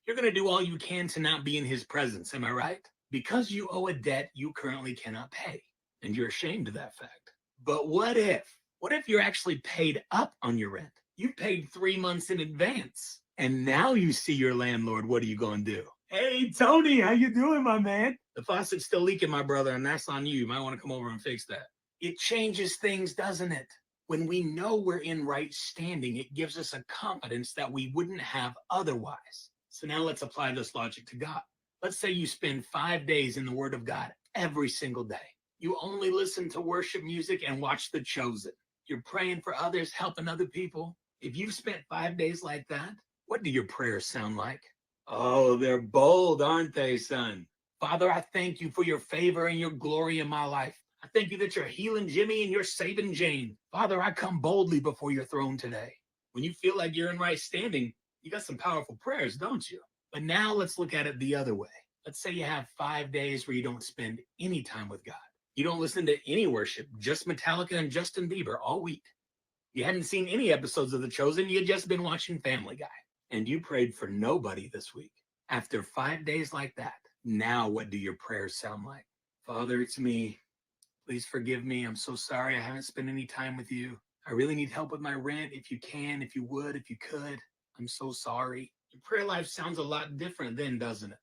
You're going to do all you can to not be in his presence. Am I right? Because you owe a debt you currently cannot pay. And you're ashamed of that fact. But what if you're actually paid up on your rent? You paid 3 months in advance. And now you see your landlord, what are you going to do? Hey, Tony, how you doing, my man? The faucet's still leaking, my brother, and that's on you. You might want to come over and fix that. It changes things, doesn't it? When we know we're in right standing, it gives us a confidence that we wouldn't have otherwise. So now let's apply this logic to God. Let's say you spend 5 days in the Word of God every single day. You only listen to worship music and watch The Chosen. You're praying for others, helping other people. If you've spent 5 days like that, what do your prayers sound like? Oh, they're bold, aren't they, son? Father, I thank you for your favor and your glory in my life. I thank you that you're healing Jimmy and you're saving Jane. Father, I come boldly before your throne today. When you feel like you're in right standing, you got some powerful prayers, don't you? But now let's look at it the other way. Let's say you have 5 days where you don't spend any time with God. You don't listen to any worship, just Metallica and Justin Bieber all week. You hadn't seen any episodes of The Chosen. You had just been watching Family Guy. And you prayed for nobody this week. After 5 days like that, now what do your prayers sound like? Father, it's me. Please forgive me. I'm so sorry I haven't spent any time with you. I really need help with my rent. If you can, if you would, if you could. I'm so sorry. Your prayer life sounds a lot different then, doesn't it?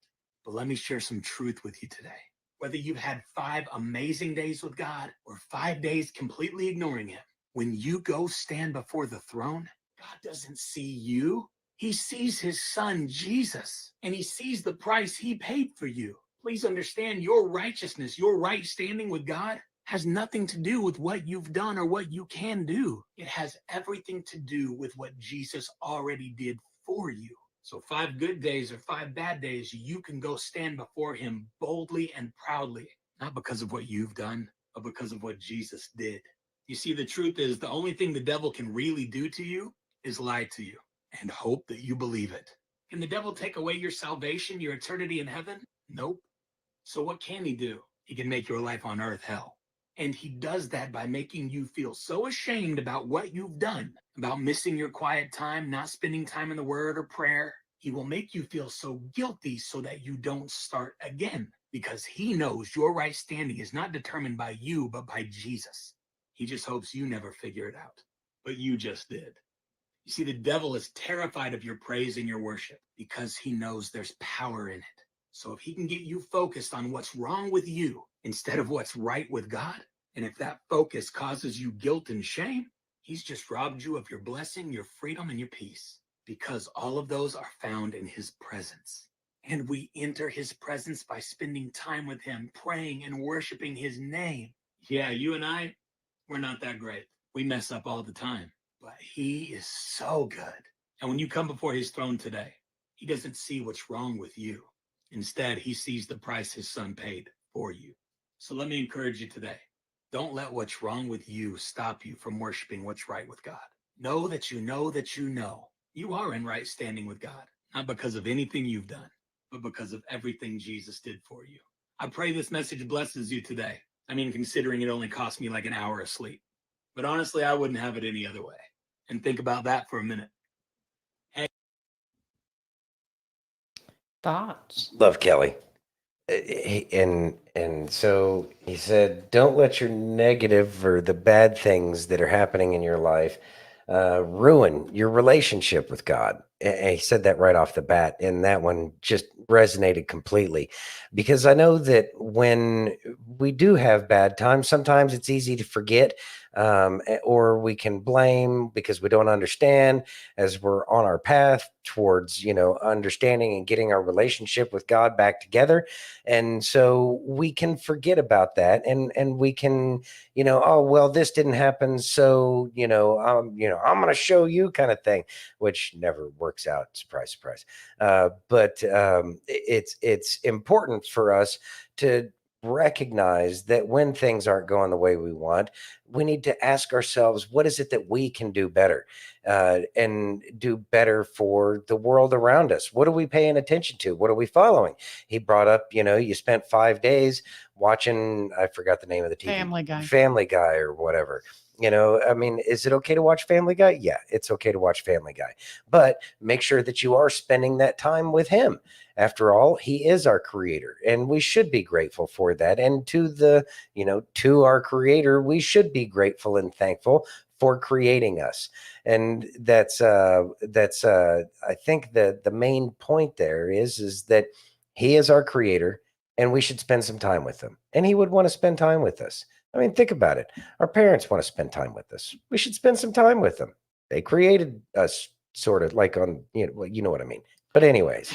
But let me share some truth with you today. Whether you've had 5 amazing days with God or 5 days completely ignoring him, when you go stand before the throne, God doesn't see you. He sees his son, Jesus, and he sees the price he paid for you. Please understand your righteousness, your right standing with God has nothing to do with what you've done or what you can do. It has everything to do with what Jesus already did for you. So 5 good days or 5 bad days, you can go stand before him boldly and proudly, not because of what you've done, but because of what Jesus did. You see, the truth is the only thing the devil can really do to you is lie to you and hope that you believe it. Can the devil take away your salvation, your eternity in heaven? Nope. So what can he do? He can make your life on earth hell. And he does that by making you feel so ashamed about what you've done, about missing your quiet time, not spending time in the word or prayer. He will make you feel so guilty so that you don't start again, because he knows your right standing is not determined by you, but by Jesus. He just hopes you never figure it out, but you just did. You see, the devil is terrified of your praise and your worship because he knows there's power in it. So if he can get you focused on what's wrong with you instead of what's right with God, and if that focus causes you guilt and shame, he's just robbed you of your blessing, your freedom, and your peace, because all of those are found in his presence. And we enter his presence by spending time with him, praying and worshiping his name. Yeah, you and I, we're not that great. We mess up all the time, but he is so good. And when you come before his throne today, he doesn't see what's wrong with you. Instead, he sees the price his son paid for you. So let me encourage you today. Don't let what's wrong with you stop you from worshiping what's right with God. Know that you know that you know you are in right standing with God, not because of anything you've done, but because of everything Jesus did for you. I pray this message blesses you today. I mean, considering it only cost me like an hour of sleep. But honestly, I wouldn't have it any other way. And think about that for a minute. Hey. Thoughts? Love Kelly. And so he said, don't let your negative or the bad things that are happening in your life ruin your relationship with God. And he said that right off the bat, and that one just resonated completely, because I know that when we do have bad times, sometimes it's easy to forget, or we can blame because we don't understand as we're on our path towards, understanding and getting our relationship with God back together. And so we can forget about that, and we can, oh, well, this didn't happen, so, I'm going to show you kind of thing, which never works out. Surprise, surprise. But it's important for us to recognize that when things aren't going the way we want, we need to ask ourselves, what is it that we can do better, and do better for the world around us? What are we paying attention to? What are we following? He brought up, you spent 5 days watching, I forgot the name of the TV. Family Guy or whatever. Is it okay to watch Family Guy? Yeah, it's okay to watch Family Guy, but make sure that you are spending that time with him. After all, he is our creator, and we should be grateful for that. And to our creator, we should be grateful and thankful for creating us. And that's I think the main point there is that he is our creator, and we should spend some time with him, and he would want to spend time with us. I mean, think about it. Our parents want to spend time with us. We should spend some time with them. They created us, sort of like on, you know what I mean. But anyways,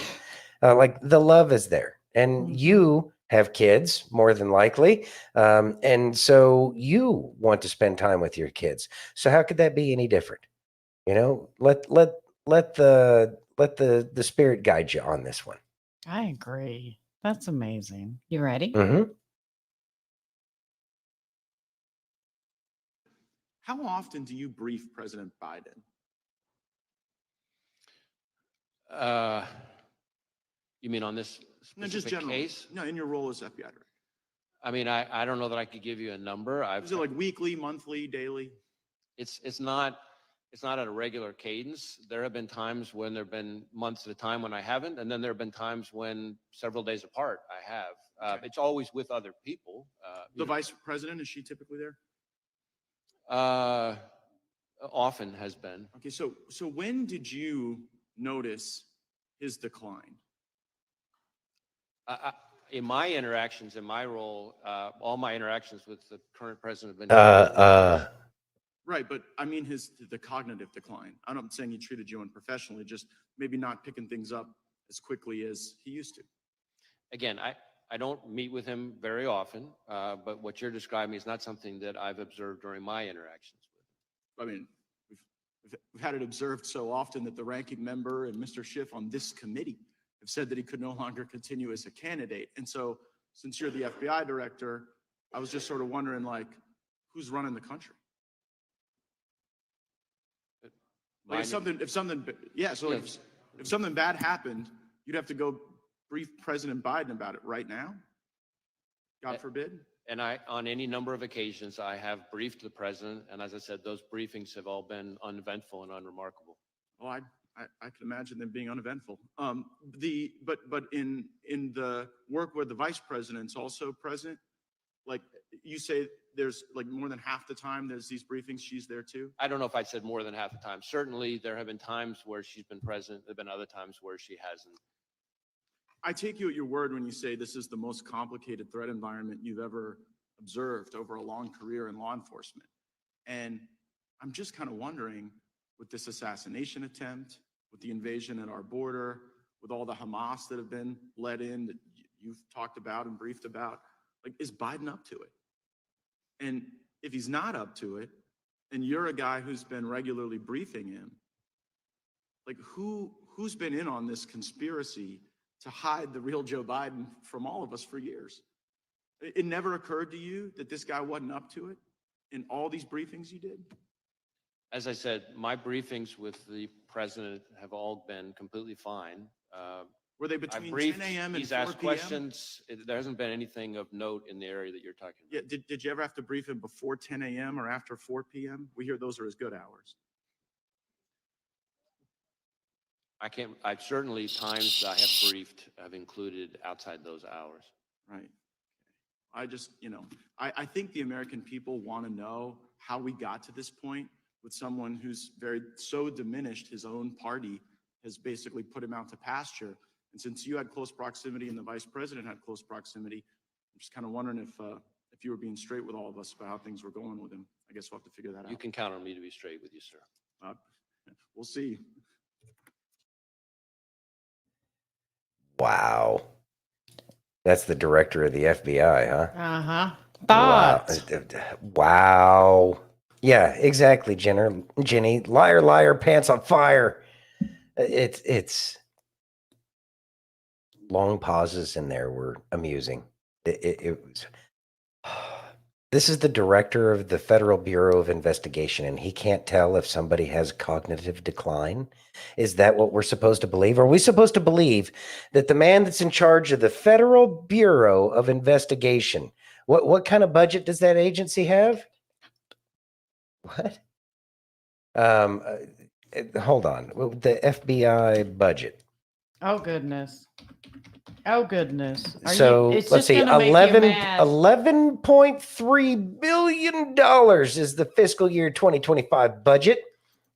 like the love is there, and you have kids more than likely, and so you want to spend time with your kids. So how could that be any different? Let the Spirit guide you on this one. I agree. That's amazing. You ready? Mm-hmm. How often do you brief President Biden? You mean on this No, specific just generally. case? No, in your role as FBI director. I mean, I don't know that I could give you a number. Is it like weekly, monthly, daily? It's not at a regular cadence. There have been times when there have been months at a time when I haven't, and then there have been times when several days apart I have. It's always with other people. The vice president, is she typically there? Often has been. Okay, so when did you notice his decline? In my interactions, in my role, all my interactions with the current president have been. Right, but I mean the cognitive decline. I'm not saying he treated you unprofessionally, just maybe not picking things up as quickly as he used to. Again, I don't meet with him very often, but what you're describing is not something that I've observed during my interactions with him. I mean, we've had it observed so often that the ranking member and Mr. Schiff on this committee have said that he could no longer continue as a candidate. And so, since you're the FBI director, I was just sort of wondering, like, who's running the country? Like if something, yeah. So if something bad happened, you'd have to go brief President Biden about it right now. God forbid. And on any number of occasions, I have briefed the president, and as I said, those briefings have all been uneventful and unremarkable. Oh, I can imagine them being uneventful. But in the work where the vice president's also present, like you say, there's like more than half the time there's these briefings, she's there too. I don't know if I said more than half the time. Certainly, there have been times where she's been present. There have been other times where she hasn't. I take you at your word when you say this is the most complicated threat environment you've ever observed over a long career in law enforcement. And I'm just kind of wondering, with this assassination attempt, with the invasion at our border, with all the Hamas that have been let in that you've talked about and briefed about, like, is Biden up to it? And if he's not up to it, and you're a guy who's been regularly briefing him, like who's been in on this conspiracy to hide the real Joe Biden from all of us for years? It never occurred to you that this guy wasn't up to it in all these briefings you did? As I said, my briefings with the president have all been completely fine. Were they between 10 a.m. and He's 4 asked p.m.? questions. There hasn't been anything of note in the area that you're talking about. Yeah, did you ever have to brief him before 10 a.m. or after 4 p.m.? We hear those are as good hours. I've certainly times that I have briefed have included outside those hours. Right. I just, I think the American people want to know how we got to this point with someone who's so diminished, his own party has basically put him out to pasture. And since you had close proximity and the vice president had close proximity, I'm just kind of wondering if you were being straight with all of us about how things were going with him. I guess we'll have to figure that out. You can count on me to be straight with you, sir. We'll see. Wow. That's the director of the FBI, huh? Uh-huh. Wow. Wow. Yeah, exactly, Jenny. Liar, liar, pants on fire. It's long pauses in there were amusing. It was. This is the director of the Federal Bureau of Investigation, and he can't tell if somebody has cognitive decline. Is that what we're supposed to believe? Are we supposed to believe that the man that's in charge of the Federal Bureau of Investigation, what kind of budget does that agency have? What? Hold on. The FBI budget. Oh, goodness. Oh, goodness. Let's see. $11.3 billion is the fiscal year 2025 budget.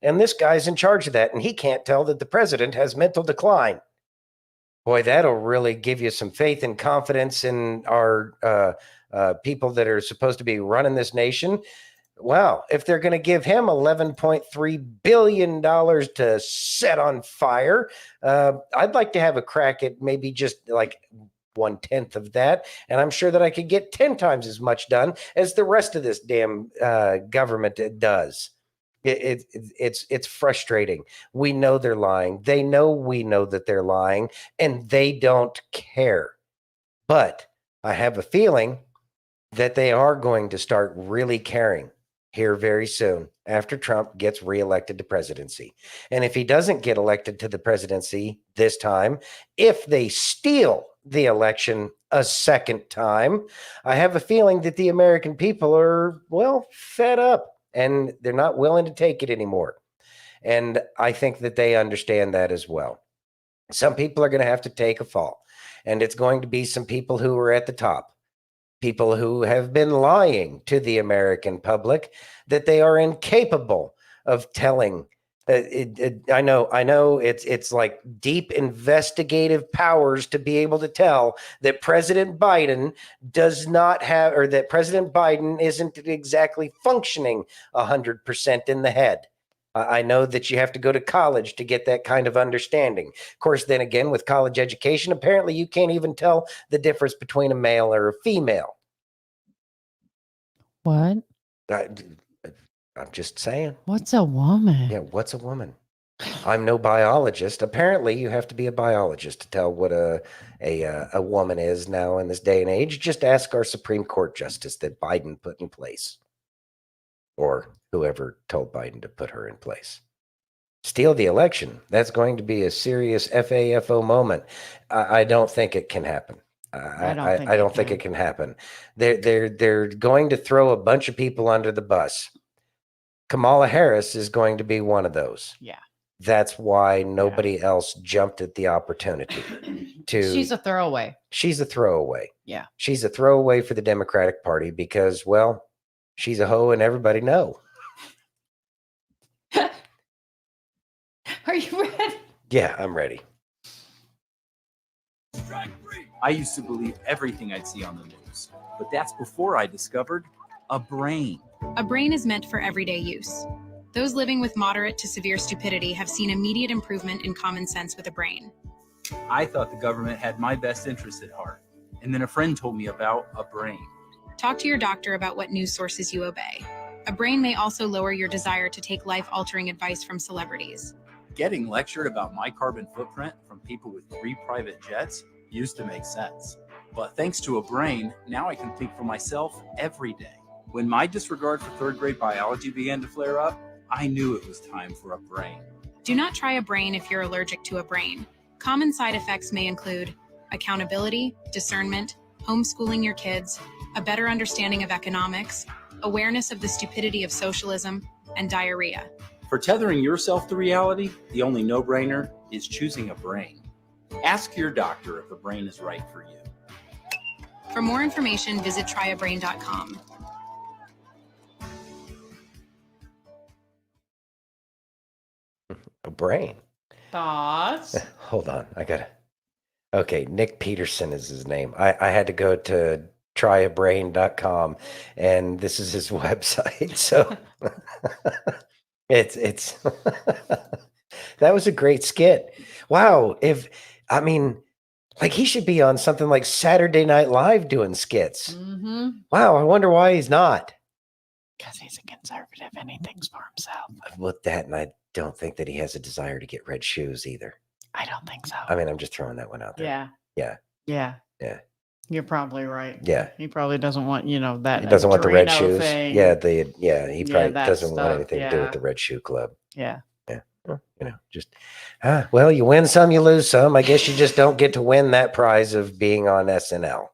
And this guy's in charge of that. And he can't tell that the president has mental decline. Boy, that'll really give you some faith and confidence in our people that are supposed to be running this nation. Wow, if they're going to give him $11.3 billion to set on fire, I'd like to have a crack at maybe just like 1/10 of that. And I'm sure that I could get 10 times as much done as the rest of this damn government does. It's frustrating. We know they're lying. They know we know that they're lying, and they don't care. But I have a feeling that they are going to start really caring here very soon after Trump gets reelected to presidency. And if he doesn't get elected to the presidency this time, if they steal the election a second time, I have a feeling that the American people are, well, fed up and they're not willing to take it anymore. And I think that they understand that as well. Some people are going to have to take a fall, and it's going to be some people who are at the top. People who have been lying to the American public that they are incapable of telling. I know it's like deep investigative powers to be able to tell that President Biden does not have, or that President Biden isn't exactly functioning 100% in the head. I know that you have to go to college to get that kind of understanding. Of course, then again, with college education, apparently you can't even tell the difference between a male or a female. What? I'm just saying. What's a woman? Yeah, what's a woman? I'm no biologist. Apparently, you have to be a biologist to tell what a woman is now in this day and age. Just ask our Supreme Court justice that Biden put in place, or whoever told Biden to put her in place. Steal the election. That's going to be a serious FAFO moment. I don't think it can happen. I don't think it can happen. They're going to throw a bunch of people under the bus. Kamala Harris is going to be one of those. Yeah. That's why nobody else jumped at the opportunity to. She's a throwaway. She's a throwaway. Yeah. She's a throwaway for the Democratic Party because, well, she's a hoe and everybody know. Are you ready? Yeah, I'm ready. I used to believe everything I'd see on the news, but that's before I discovered a brain. A brain is meant for everyday use. Those living with moderate to severe stupidity have seen immediate improvement in common sense with a brain. I thought the government had my best interest at heart, and then a friend told me about a brain. Talk to your doctor about what news sources you obey. A brain may also lower your desire to take life-altering advice from celebrities. Getting lectured about my carbon footprint from people with 3 private jets used to make sense. But thanks to a brain, now I can think for myself every day. When my disregard for 3rd grade biology began to flare up, I knew it was time for a brain. Do not try a brain if you're allergic to a brain. Common side effects may include accountability, discernment, homeschooling your kids, a better understanding of economics, awareness of the stupidity of socialism, and diarrhea. For tethering yourself to reality, the only no-brainer is choosing a brain. Ask your doctor if a brain is right for you. For more information, visit tryabrain.com. A brain. Thoughts? Hold on. Okay, Nick Peterson is his name. I had to go to tryabrain.com and this is his website. So it's that was a great skit. Wow. Like he should be on something like Saturday Night Live doing skits. Mm-hmm. Wow. I wonder why he's not. Because he's a conservative and he thinks for himself. With that, and I don't think that he has a desire to get red shoes either. I don't think so. I'm just throwing that one out there. Yeah. Yeah. Yeah. Yeah. You're probably right. Yeah. He probably doesn't want, that. He doesn't want the red Dorito shoes. thing. Yeah. He probably that doesn't want stuff, anything to do yeah. with the Red Shoe Club. Yeah. Yeah. Well, well, you win some, you lose some. I guess you just don't get to win that prize of being on SNL.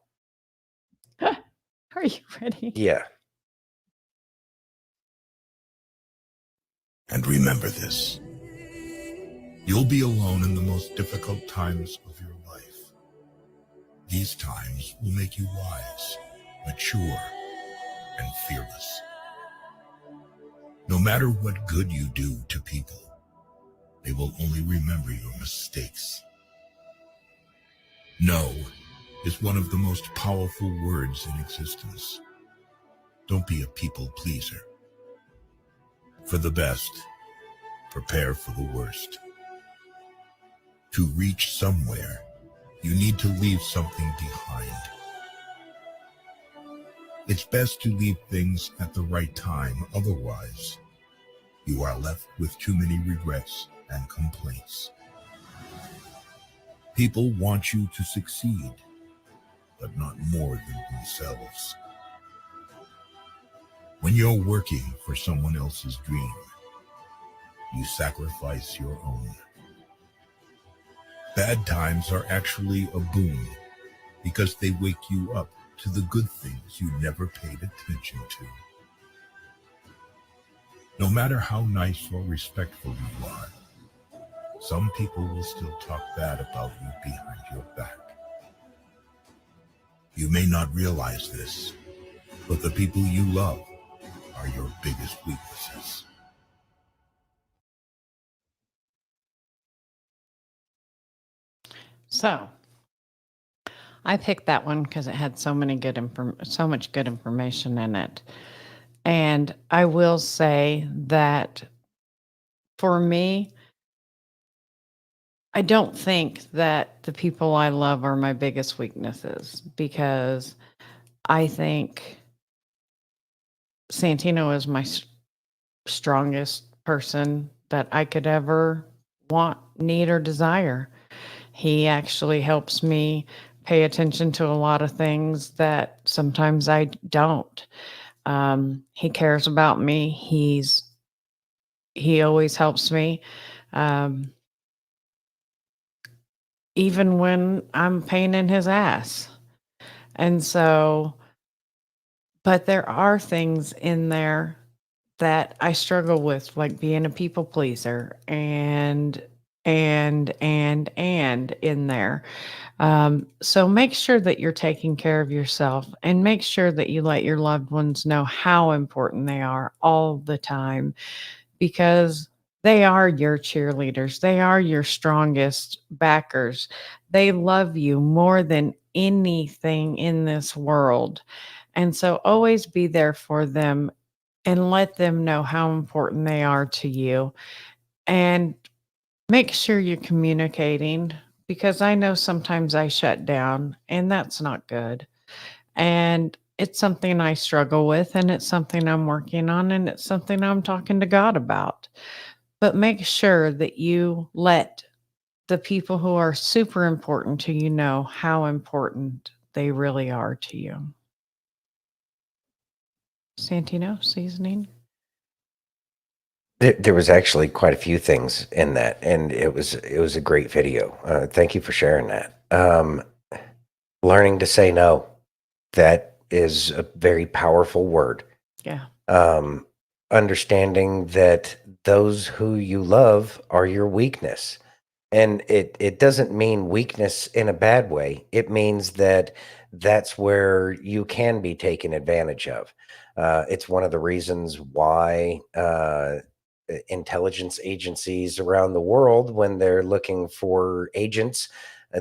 Are you ready? Yeah. And remember this. You'll be alone in the most difficult times of your life. These times will make you wise, mature, and fearless. No matter what good you do to people, they will only remember your mistakes. No is one of the most powerful words in existence. Don't be a people pleaser. For the best, prepare for the worst. To reach somewhere, you need to leave something behind. It's best to leave things at the right time, otherwise, you are left with too many regrets and complaints. People want you to succeed, but not more than themselves. When you're working for someone else's dream, you sacrifice your own. Bad times are actually a boon because they wake you up to the good things you never paid attention to. No matter how nice or respectful you are, some people will still talk bad about you behind your back. You may not realize this, but the people you love are your biggest weaknesses. So I picked that one because it had so much good information in it. And I will say that for me, I don't think that the people I love are my biggest weaknesses, because I think Santino is my strongest person that I could ever want, need, or desire. He actually helps me pay attention to a lot of things that sometimes I don't. He cares about me. He always helps me. Even when I'm pain in his ass. And so, but there are things in there that I struggle with, like being a people pleaser and in there. So make sure that you're taking care of yourself, and make sure that you let your loved ones know how important they are all the time, because they are your cheerleaders. They are your strongest backers. They love you more than anything in this world. And so always be there for them and let them know how important they are to you. And make sure you're communicating, because I know sometimes I shut down, and that's not good. And it's something I struggle with, and it's something I'm working on, and it's something I'm talking to God about. But make sure that you let the people who are super important to you know how important they really are to you. Santino, seasoning? There was actually quite a few things in that, and it was a great video. Thank you for sharing that. Learning to say no, that is a very powerful word. Yeah. Understanding that those who you love are your weakness. And it doesn't mean weakness in a bad way. It means that that's where you can be taken advantage of. It's one of the reasons why intelligence agencies around the world, when they're looking for agents,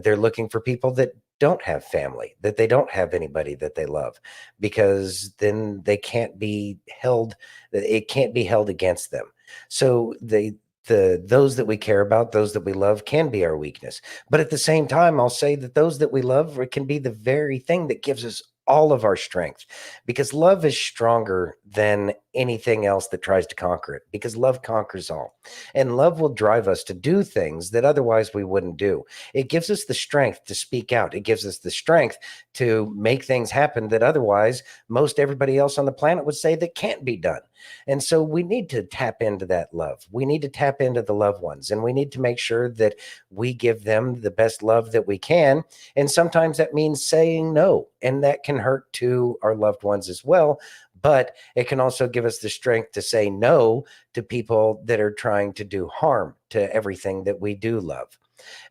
they're looking for people that don't have family, that they don't have anybody that they love, because then they can't be held, it can't be held against them. So those that we care about, those that we love, can be our weakness. But at the same time, I'll say that those that we love can be the very thing that gives us all of our strength, because love is stronger than anything else that tries to conquer it, because love conquers all, and love will drive us to do things that otherwise we wouldn't do. It gives us the strength to speak out. It gives us the strength to make things happen that otherwise most everybody else on the planet would say that can't be done. And so we need to tap into that love. We need to tap into the loved ones, and we need to make sure that we give them the best love that we can. And sometimes that means saying no, and that can hurt to our loved ones as well. But it can also give us the strength to say no to people that are trying to do harm to everything that we do love.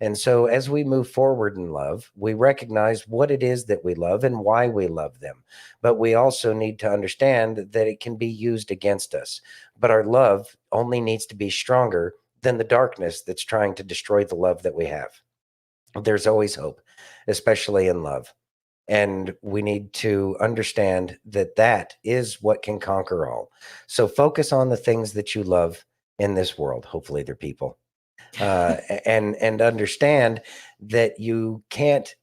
And so as we move forward in love, we recognize what it is that we love and why we love them. But we also need to understand that it can be used against us. But our love only needs to be stronger than the darkness that's trying to destroy the love that we have. There's always hope, especially in love. And we need to understand that that is what can conquer all. So focus on the things that you love in this world. Hopefully they're people. And understand that you can't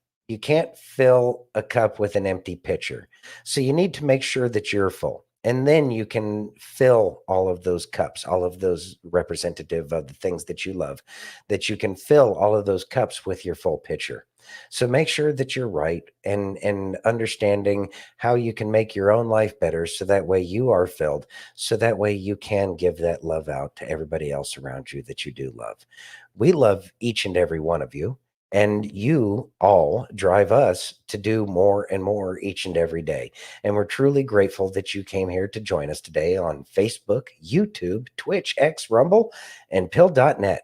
fill a cup with an empty pitcher. So you need to make sure that you're full, and then you can fill all of those cups, all of those representative of the things that you love, that you can fill all of those cups with your full pitcher. So make sure that you're right, and understanding how you can make your own life better, so that way you are filled, so that way you can give that love out to everybody else around you that you do love. We love each and every one of you, and you all drive us to do more and more each and every day. And we're truly grateful that you came here to join us today on Facebook, YouTube, Twitch, X, Rumble, and Pill.net.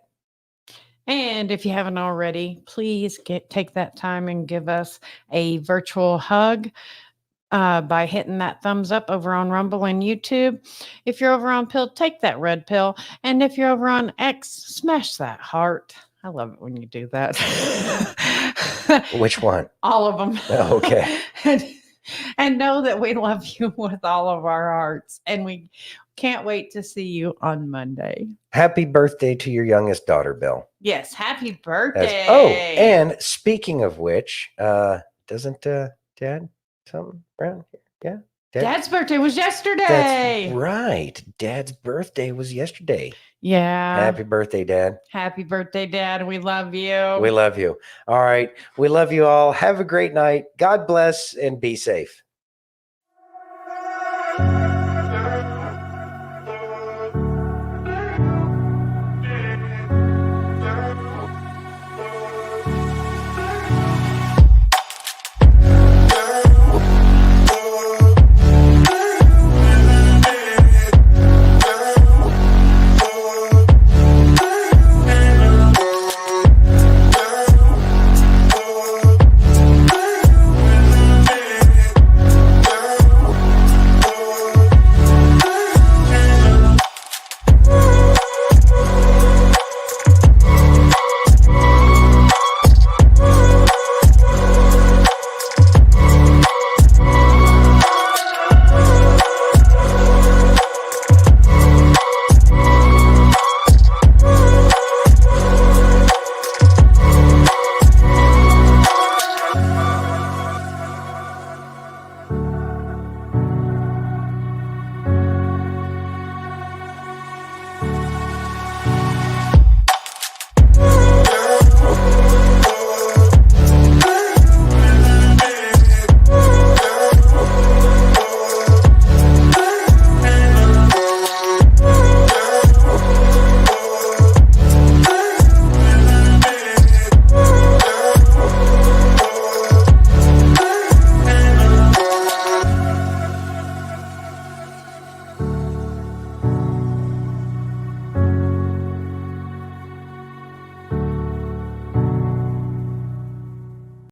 And if you haven't already, please take that time and give us a virtual hug by hitting that thumbs up over on Rumble and YouTube. If you're over on Pill, take that red pill. And if you're over on X, smash that heart. I love it when you do that. Which one? All of them. Okay. And know that we love you with all of our hearts. And we can't wait to see you on Monday. Happy birthday to your youngest daughter, Bill. Yes. Happy As- birthday. oh, and speaking of which, doesn't Dad something around here? Yeah. Dad's birthday was yesterday. That's right. Dad's birthday was yesterday. Yeah. Happy birthday, Dad. Happy birthday, Dad. We love you. We love you. All right. We love you all. Have a great night. God bless and be safe.